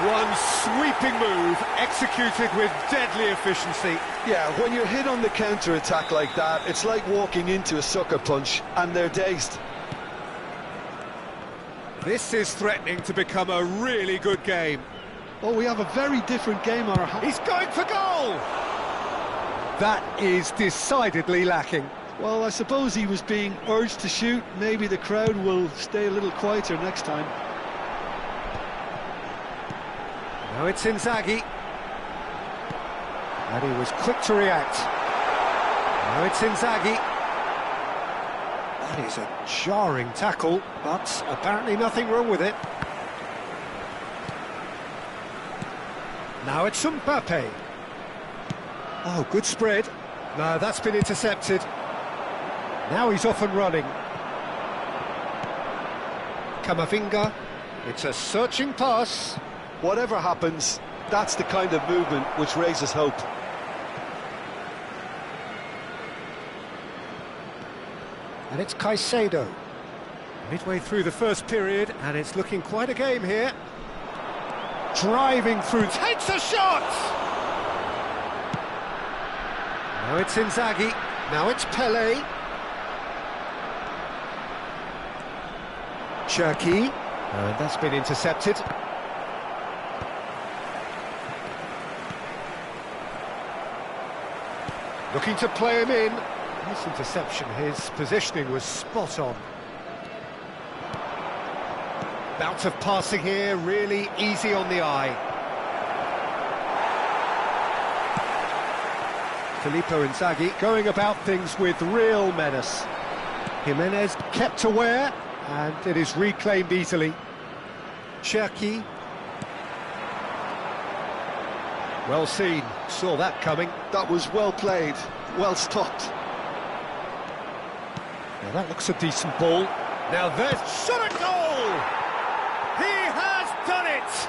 One sweeping move, executed with deadly efficiency. Yeah, when you're hit on the counter-attack like that, it's like walking into a sucker punch, and they're dazed. This is threatening to become a really good game. Oh, we have a very different game on our hands. He's going for goal! That is decidedly lacking. Well, I suppose he was being urged to shoot. Maybe the crowd will stay a little quieter next time. Now it's Inzaghi. And he was quick to react. Now it's Inzaghi. That is a jarring tackle, but apparently nothing wrong with it. Now it's Mbappe. Oh, good spread. No, that's been intercepted. Now he's off and running. Camavinga. It's a searching pass. Whatever happens, that's the kind of movement which raises hope. And it's Caicedo. Midway through the first period, and it's looking quite a game here. Driving through, takes a shot! Now it's Inzaghi, now it's Pele. Cherki, and that's been intercepted. Looking to play him in. Nice interception, his positioning was spot on. Bout of passing here, really easy on the eye. Filippo Inzaghi going about things with real menace. Jimenez kept aware, and it is reclaimed easily. Cherki. Well seen, saw that coming. That was well played, well stopped. Now that looks a decent ball. Now there's shot at goal! He has done it!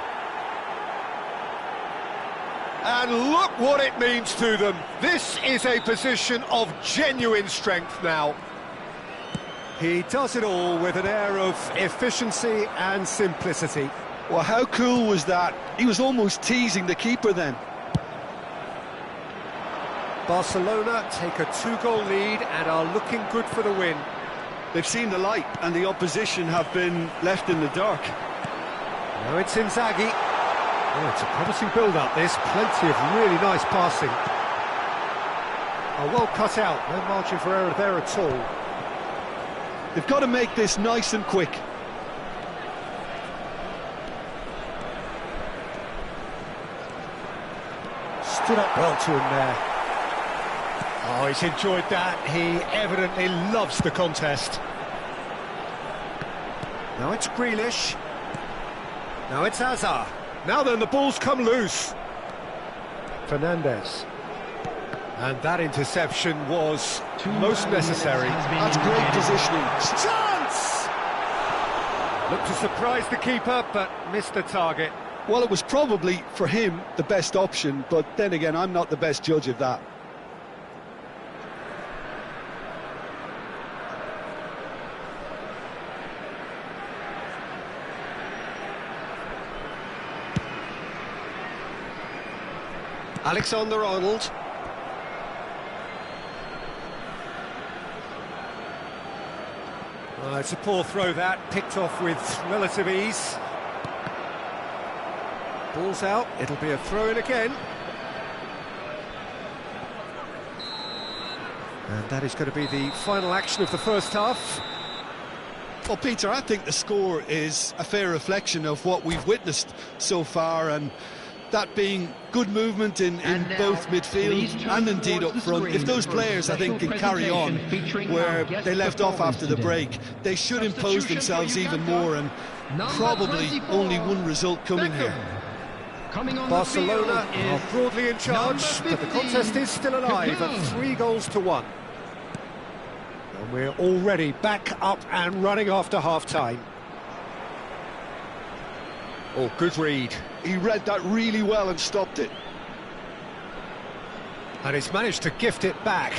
And look what it means to them. This is a position of genuine strength now. He does it all with an air of efficiency and simplicity. Well, how cool was that? He was almost teasing the keeper then. Barcelona take a 2-goal lead and are looking good for the win. They've seen the light and the opposition have been left in the dark. Now it's Inzaghi. Oh, it's a promising build-up, this. Plenty of really nice passing. Oh, well cut out. No margin for error there at all. They've got to make this nice and quick. Stood up well to him there. Oh, he's enjoyed that. He evidently loves the contest. Now it's Grealish. Now it's Hazard. Now then, the ball's come loose. Fernandez. And that interception was most necessary. That's great positioning. Chance! Looked to surprise the keeper, but missed the target. Well, it was probably, for him, the best option, but then again, I'm not the best judge of that. Alexander-Arnold. It's a poor throw that, picked off with relative ease. Ball's out, it'll be a throw-in again. And that is going to be the final action of the first half. Well, Peter, I think the score is a fair reflection of what we've witnessed so far, and that being good movement in both midfield and indeed up front. If those players, I think, can carry on where they left off after the break, they should impose themselves even more, and probably only one result coming here. Barcelona are broadly in charge, but the contest is still alive at 3-1. And we're already back up and running after half-time. Oh, good read. He read that really well and stopped it. And he's managed to gift it back.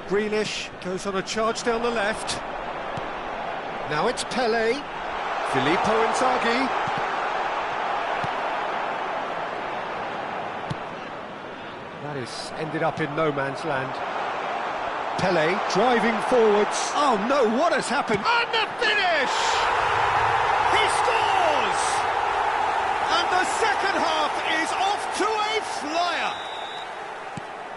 Grealish goes on a charge down the left. Now it's Pele. Filippo Inzaghi. That is ended up in no man's land. Pele driving forwards. Oh no, what has happened? And the finish! He scores! And the second half is off to a flyer.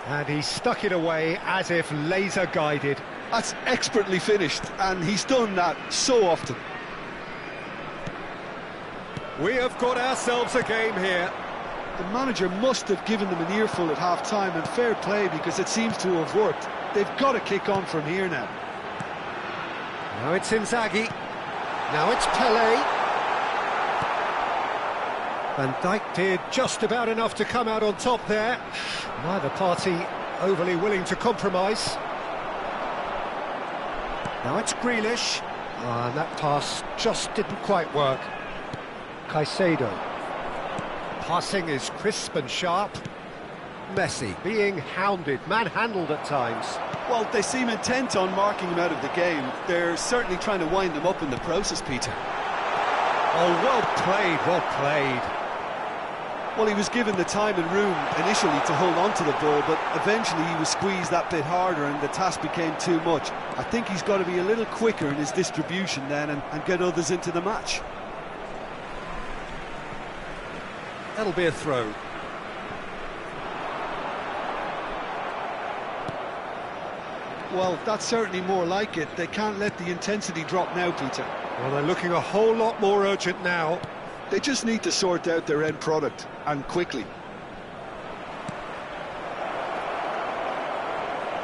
And he stuck it away as if laser guided. That's expertly finished, and he's done that so often. We have got ourselves a game here. The manager must have given them an earful at half-time, and fair play, because it seems to have worked. They've got to kick on from here now. Now it's Inzaghi. Now it's Pele. Van Dijk did just about enough to come out on top there. Neither party overly willing to compromise. Now it's Grealish. And that pass just didn't quite work. Caicedo. Passing is crisp and sharp. Messi being hounded, manhandled at times. Well, they seem intent on marking him out of the game. They're certainly trying to wind him up in the process, Peter. Oh, well played, well played. Well, he was given the time and room initially to hold on to the ball, but eventually he was squeezed that bit harder and the task became too much. I think he's got to be a little quicker in his distribution then and get others into the match. That'll be a throw. Well, that's certainly more like it. They can't let the intensity drop now, Peter. Well, they're looking a whole lot more urgent now. They just need to sort out their end product, and quickly.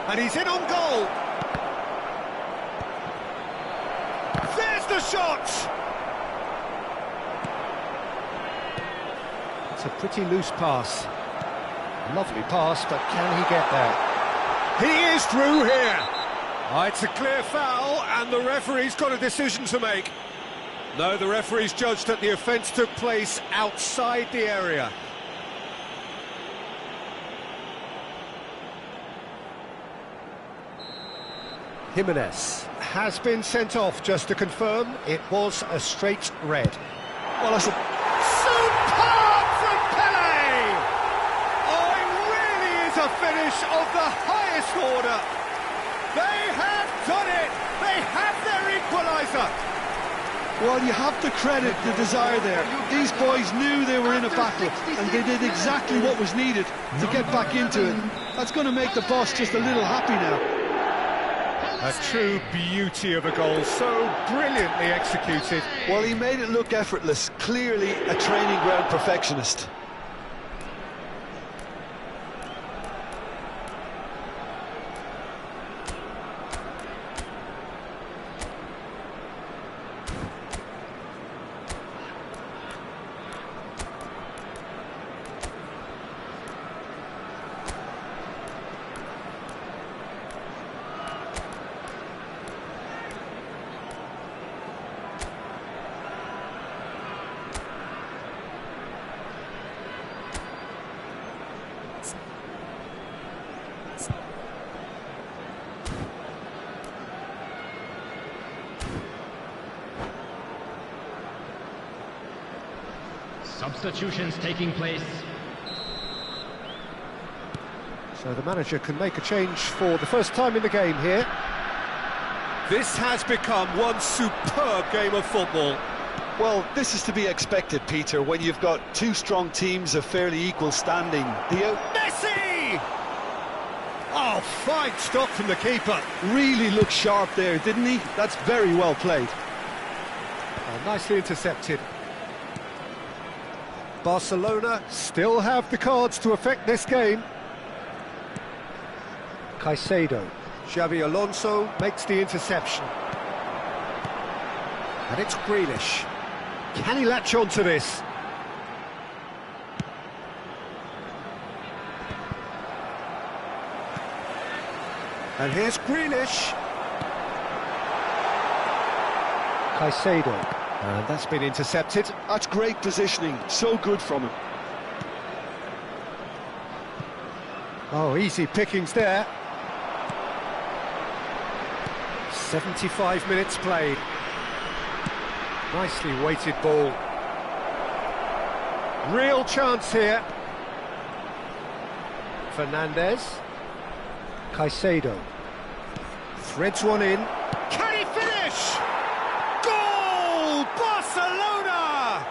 And he's in on goal. There's the shot! It's a pretty loose pass. Lovely pass, but can he get there? He is through here! Oh, it's a clear foul, and the referee's got a decision to make. No, the referee's judged that the offence took place outside the area. Jimenez has been sent off, just to confirm. It was a straight red. Well, that's a... Superb from Pele! Oh, it really is a finish of the highest order. They have done it! They have their equaliser! Well, you have to credit the desire there. These boys knew they were in a battle, and they did exactly what was needed to get back into it. That's going to make the boss just a little happy now. A true beauty of a goal, so brilliantly executed. Well, he made it look effortless. Clearly a training ground perfectionist. Substitutions taking place. So the manager can make a change for the first time in the game here. This has become one superb game of football. Well, this is to be expected, Peter, when you've got two strong teams of fairly equal standing. Messi! Oh, fine stop from the keeper. Really looked sharp there, didn't he? That's very well played. Oh, nicely intercepted. Barcelona still have the cards to affect this game. Caicedo. Xabi Alonso makes the interception. And it's Grealish. Can he latch on to this? And here's Grealish. Caicedo. And that's been intercepted. That's great positioning, so good from him. Oh, easy pickings there. 75 minutes played. Nicely weighted ball. Real chance here. Fernandez. Caicedo. Threads one in. Can he finish? Goal! Barcelona!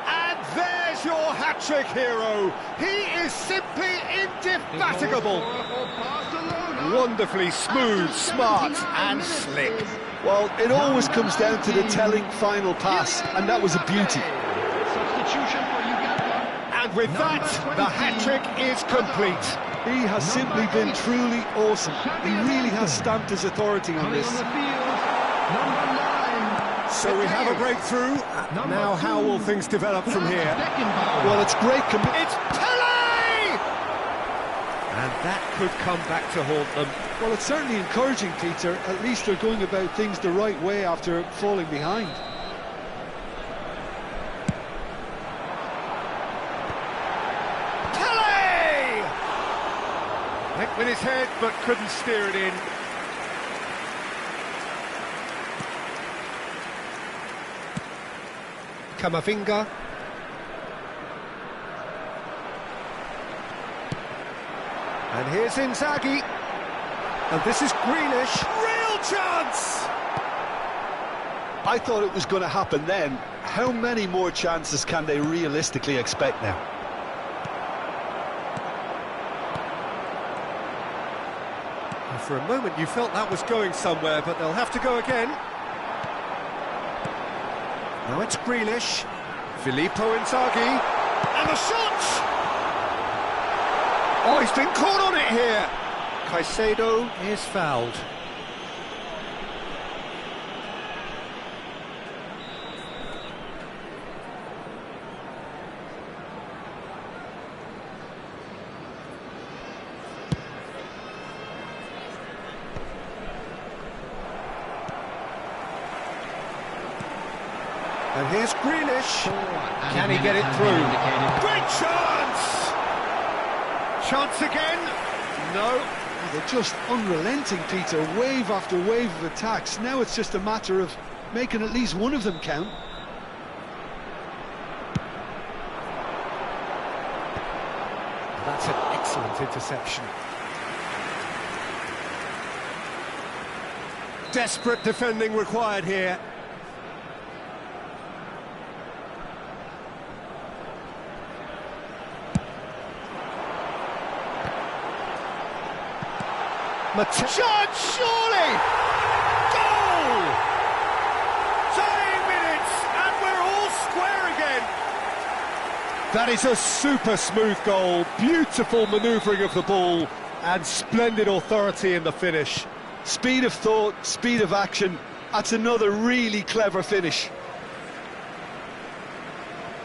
And there's your hat-trick hero. He is simply indefatigable. Wonderfully smooth, smart and slick. Well, it always comes down to the telling final pass, and that was a beauty. And with that, the hat-trick is complete. He has simply been truly awesome. He really has stamped his authority on this. So we have a breakthrough. Now how will things develop from here? Well, it's great. It's Pele! And that could come back to haunt them. Well, it's certainly encouraging, Peter. At least they're going about things the right way after falling behind. Pele! Went with his head, but couldn't steer it in. Camavinga. And here's Inzaghi. And this is Grealish. Real chance! I thought it was going to happen then. How many more chances can they realistically expect now? And for a moment you felt that was going somewhere, but they'll have to go again. Now it's Grealish. Filippo Inzaghi. And the shot! Oh, he's been caught on it here. Caicedo is fouled. And here's Grealish. Can he get it through? Great chance! Chance again? No. They're just unrelenting, Peter. Wave after wave of attacks. Now it's just a matter of making at least one of them count. That's an excellent interception. Desperate defending required here. Chance, surely! Goal! Dying minutes, and we're all square again. That is a super smooth goal, beautiful manoeuvring of the ball, and splendid authority in the finish. Speed of thought, speed of action. That's another really clever finish.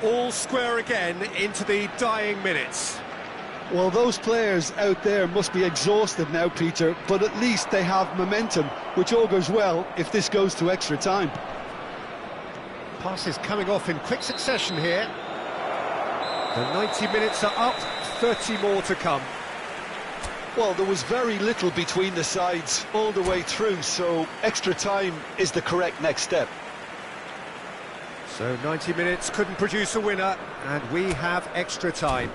All square again into the dying minutes. Well, those players out there must be exhausted now, Peter, but at least they have momentum, which all goes well if this goes to extra time. Passes coming off in quick succession here. The 90 minutes are up, 30 more to come. Well, there was very little between the sides all the way through, so extra time is the correct next step. So 90 minutes couldn't produce a winner, and we have extra time.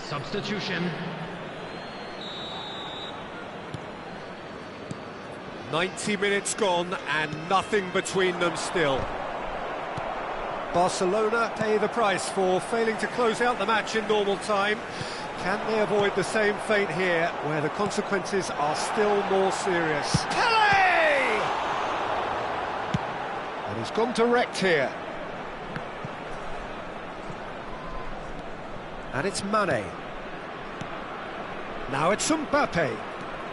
Substitution. 90 minutes gone and nothing between them still. Barcelona pay the price for failing to close out the match in normal time. Can they avoid the same fate here, where the consequences are still more serious? Pele! And he's gone direct here. And it's Mane. Now it's Mbappe,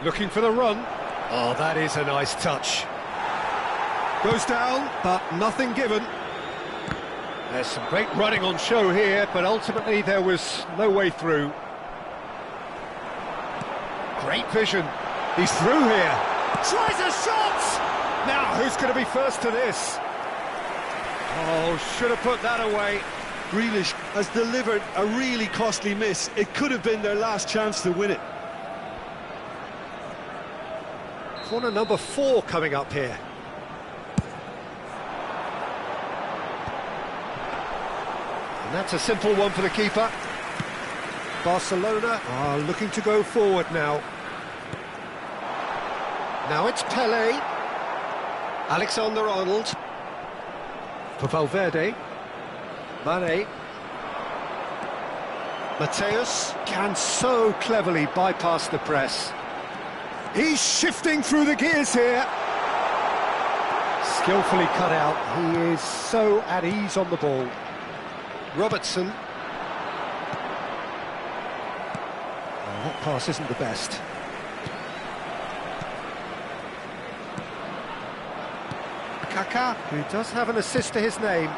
looking for the run. Oh, that is a nice touch. Goes down, but nothing given. There's some great running on show here, but ultimately there was no way through. Great vision. He's through here. Tries a shot! Now, who's going to be first to this? Oh, should have put that away. Grealish has delivered a really costly miss. It could have been their last chance to win it. Corner number 4 coming up here. And that's a simple one for the keeper. Barcelona are looking to go forward now. Now it's Pele. Alexander-Arnold. For Valverde. Mane. Mateus can so cleverly bypass the press. He's shifting through the gears here. Skillfully cut out. He is so at ease on the ball. Robertson. Oh, that pass isn't the best. Kaká, who does have an assist to his name.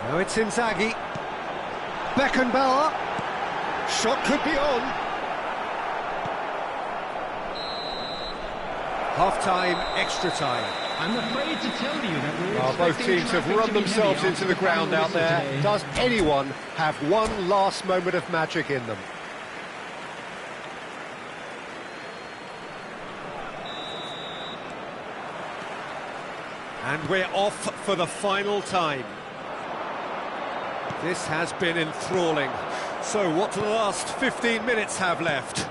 Now it's Inzaghi. Beckenbauer. Shot could be on. Half-time, extra time. I'm afraid to tell you that we're Both teams have run themselves into the ground out there. Does anyone have one last moment of magic in them? And we're off for the final time. This has been enthralling. So what do the last 15 minutes have left?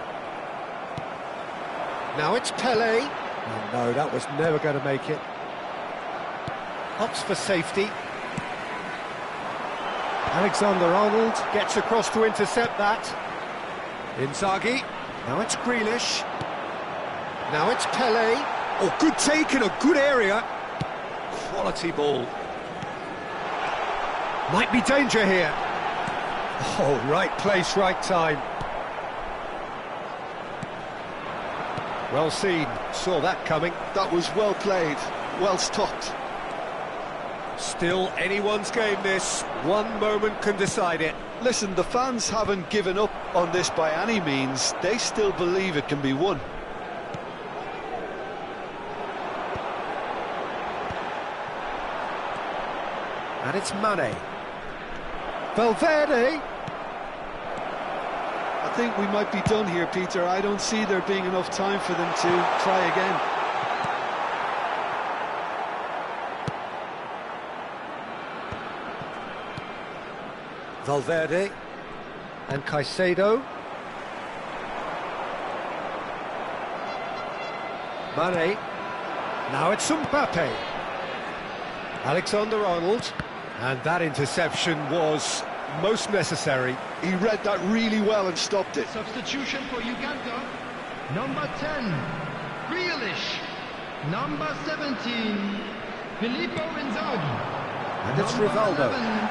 Now it's Pele. Oh, no, that was never going to make it. Opts for safety. Alexander-Arnold gets across to intercept that. Inzaghi. Now it's Grealish. Now it's Pele. Oh, good take in a good area. Quality ball. Might be danger here. Oh, right place, right time. Well seen. Saw that coming. That was well played, well stopped. Still anyone's game, this. One moment can decide it. Listen, the fans haven't given up on this by any means. They still believe it can be won. And it's Mane. Valverde. I think we might be done here, Peter. I don't see there being enough time for them to try again. Valverde. And Caicedo. Mane. Now it's Mbappe. Alexander-Arnold. And that interception was most necessary. He read that really well and stopped it. Substitution for Uganda. Number 10, Grealish. Number 17, Filippo Inzaghi. And it's Number Rivaldo. 11,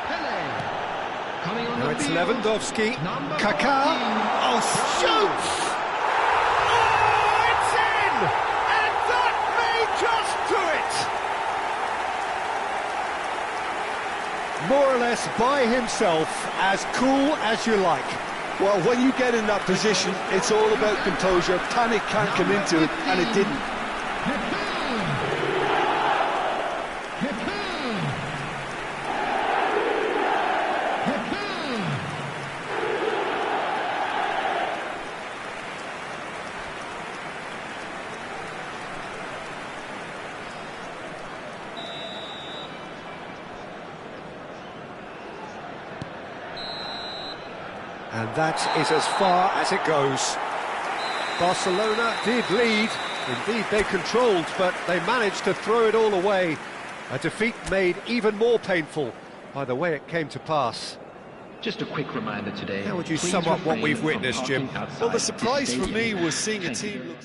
Pele. Coming on Now the it's field, Lewandowski. number Kaká. 14, Oh, shoots! Oh, it's in! And that may just do it! More or less by himself, as cool as you like. Well, when you get in that position, it's all about composure. Panic can't come into it, and it didn't. And that is as far as it goes. Barcelona did lead. Indeed, they controlled, but they managed to throw it all away. A defeat made even more painful by the way it came to pass. Just a quick reminder today. How would you please sum up what refrain we've from witnessed, Jim? parking outside Well, the this surprise for me stadium. was seeing a Thank you. team look...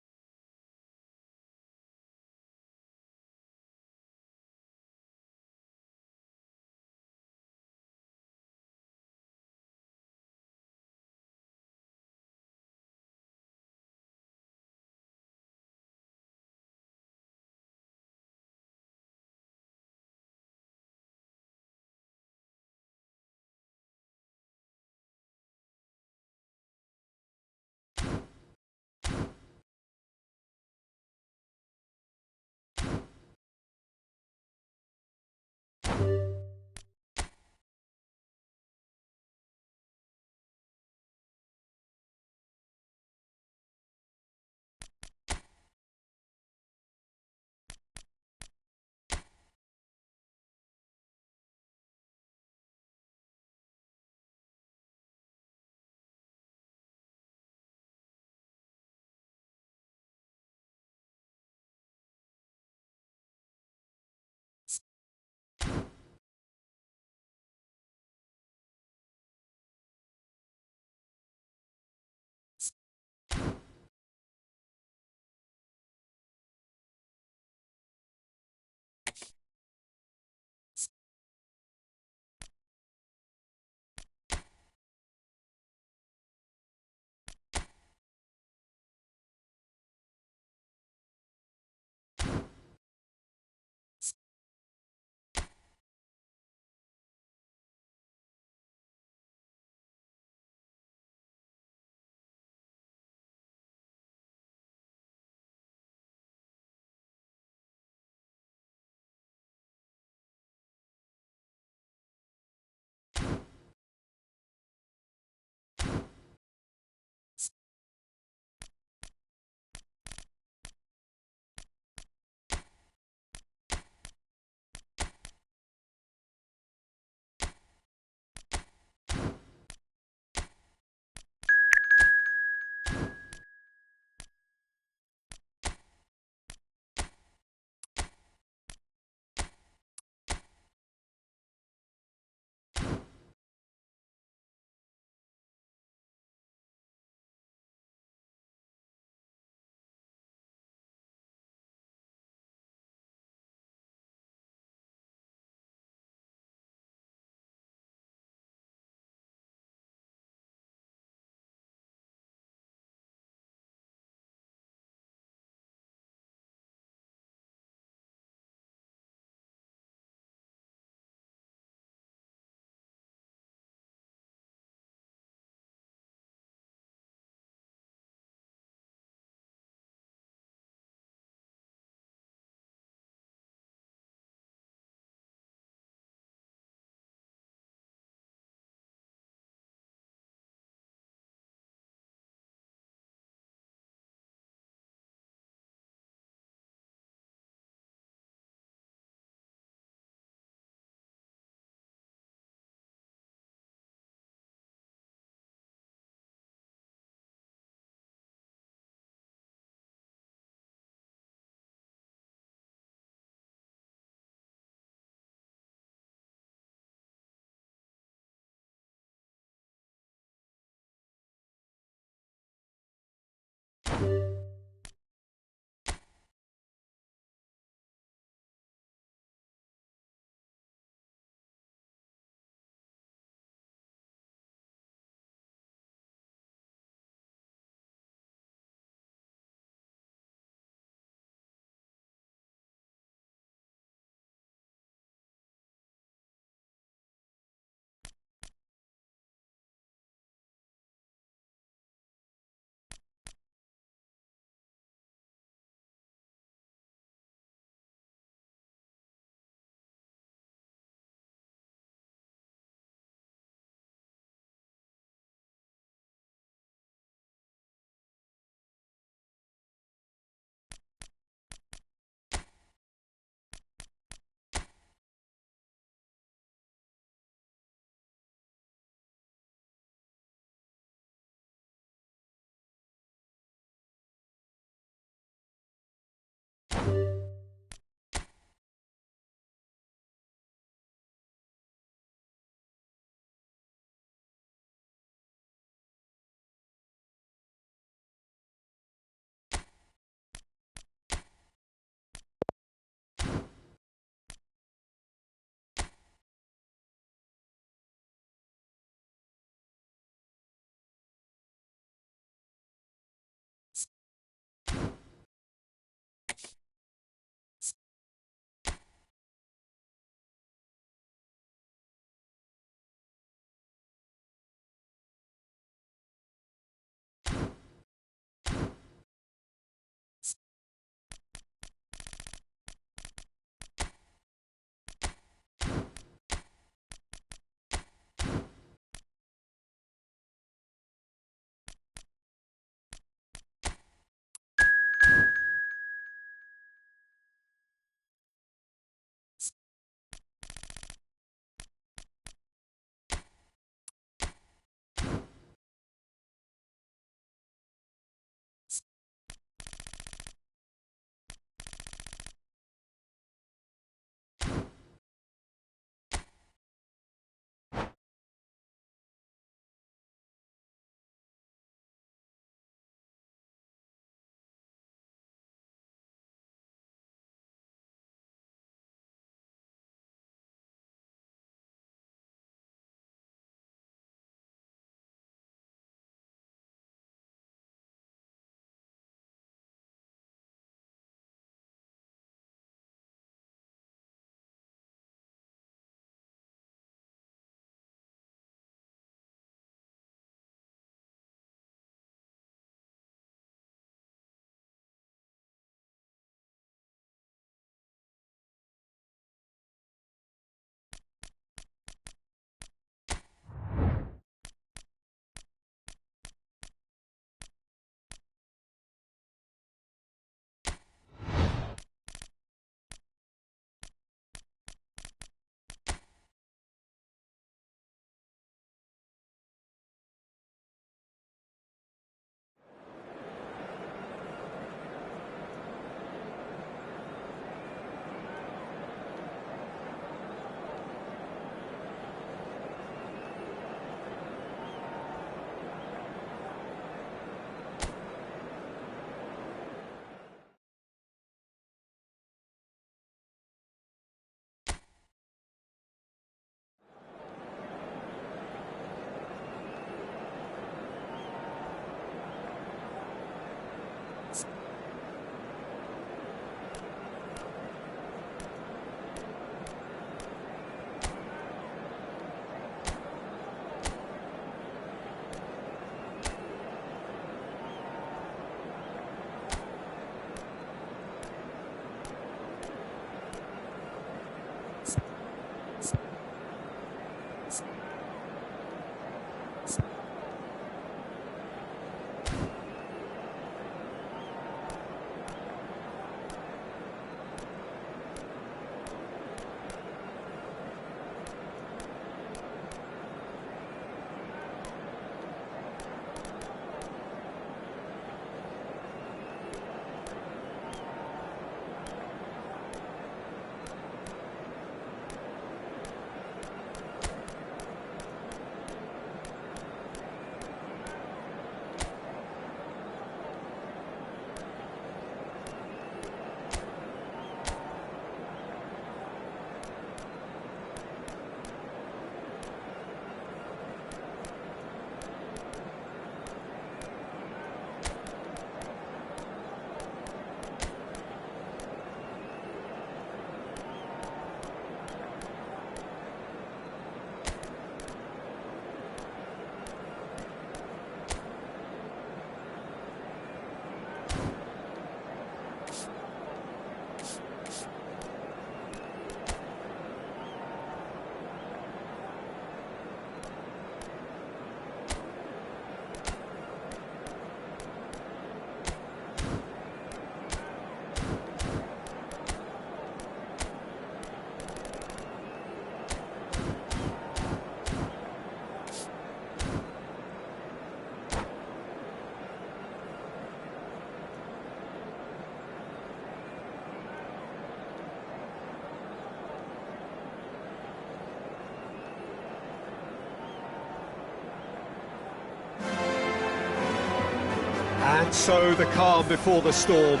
And so the calm before the storm.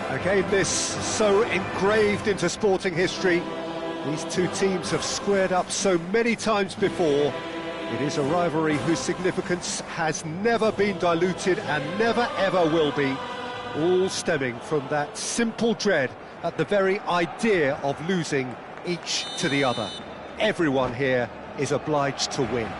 A game this so engraved into sporting history. These two teams have squared up so many times before. It is a rivalry whose significance has never been diluted and never ever will be. All stemming from that simple dread at the very idea of losing each to the other. Everyone here is obliged to win.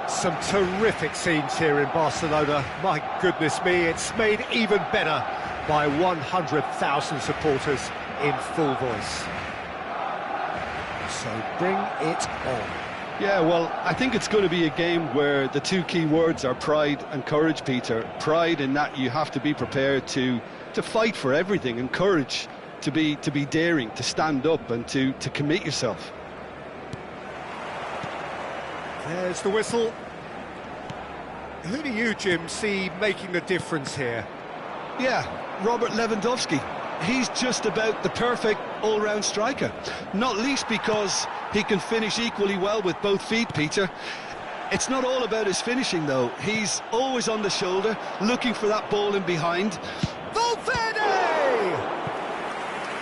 Some terrific scenes here in Barcelona. My goodness me, it's made even better by 100,000 supporters in full voice. So bring it on. Yeah, well, I think it's going to be a game where the two key words are pride and courage, Peter. Pride in that you have to be prepared to fight for everything, and courage to be daring, to stand up and to commit yourself. There's the whistle. Who do you, Jim, see making the difference here? Yeah, Robert Lewandowski. He's just about the perfect all-round striker. Not least because he can finish equally well with both feet, Peter. It's not all about his finishing, though. He's always on the shoulder, looking for that ball in behind. Valverde!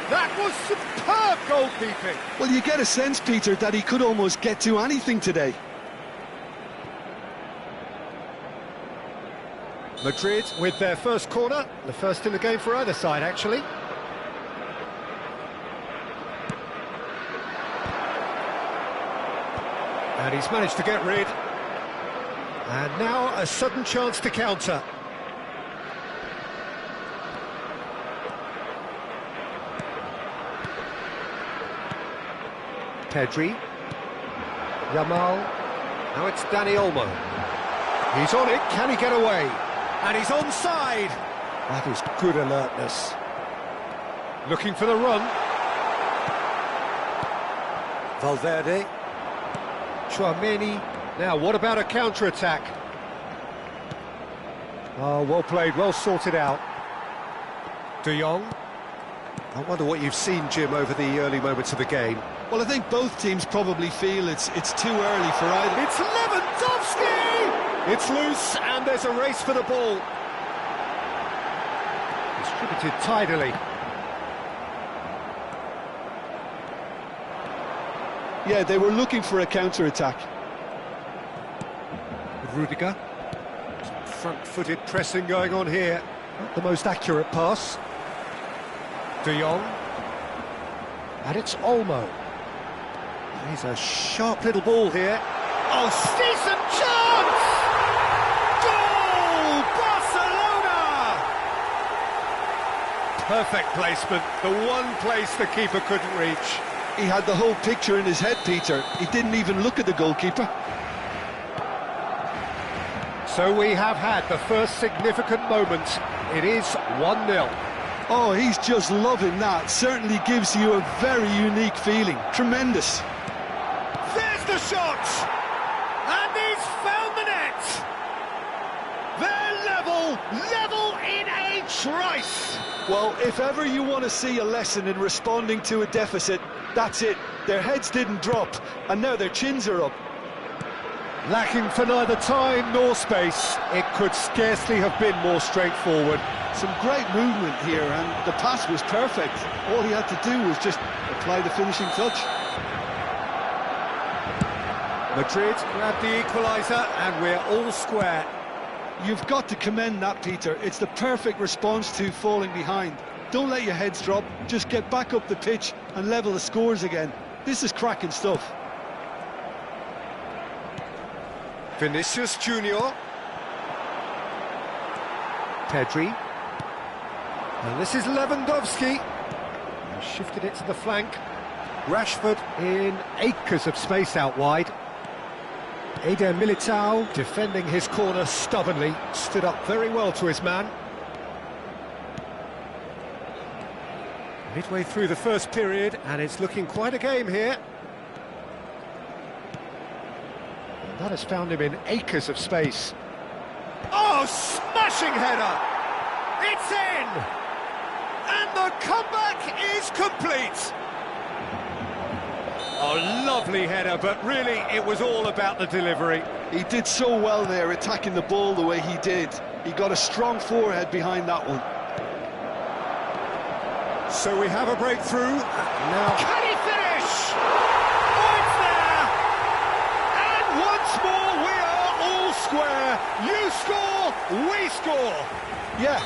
That was superb goalkeeping. Well, you get a sense, Peter, that he could almost get to anything today. Madrid with their first corner, the first in the game for either side, actually. And he's managed to get rid. And now a sudden chance to counter. Pedri. Yamal. Now it's Dani Olmo. He's on it, can he get away? And he's onside. That is good alertness. Looking for the run. Valverde. Tchouaméni. Now, what about a counter-attack? Oh, well played, well sorted out. De Jong. I wonder what you've seen, Jim, over the early moments of the game. Well, I think both teams probably feel it's too early for either. It's Lewandowski! It's loose, and there's a race for the ball. Distributed tidily. Yeah, they were looking for a counter-attack. Rudiger. Front-footed pressing going on here. Not the most accurate pass. De Jong. And it's Olmo. He's a sharp little ball here. Oh, decent chance! Goal! Barcelona! Perfect placement, the one place the keeper couldn't reach. He had the whole picture in his head, Peter. He didn't even look at the goalkeeper. So we have had the first significant moment. It is 1-0. Oh, he's just loving that. Certainly gives you a very unique feeling. Tremendous. There's the shot! And he's found the net! They're level in a trice! Well, if ever you want to see a lesson in responding to a deficit, that's it. Their heads didn't drop, and now their chins are up. Lacking for neither time nor space, it could scarcely have been more straightforward. Some great movement here, and the pass was perfect. All he had to do was just apply the finishing touch. Madrid grabbed the equaliser, and we're all square. You've got to commend that, Peter. It's the perfect response to falling behind. Don't let your heads drop, just get back up the pitch and level the scores again. This is cracking stuff. Vinicius Junior. Pedri. And this is Lewandowski. He shifted it to the flank. Rashford in acres of space out wide. Eder Militao defending his corner stubbornly. Stood up very well to his man. Midway through the first period, and it's looking quite a game here. And that has found him in acres of space. Oh, smashing header! It's in! And the comeback is complete! Oh, lovely header, but really it was all about the delivery. He did so well there, attacking the ball the way he did. He got a strong forehead behind that one. So we have a breakthrough. Now, can he finish? Oh, it's there! And once more we are all square. You score, we score. Yeah,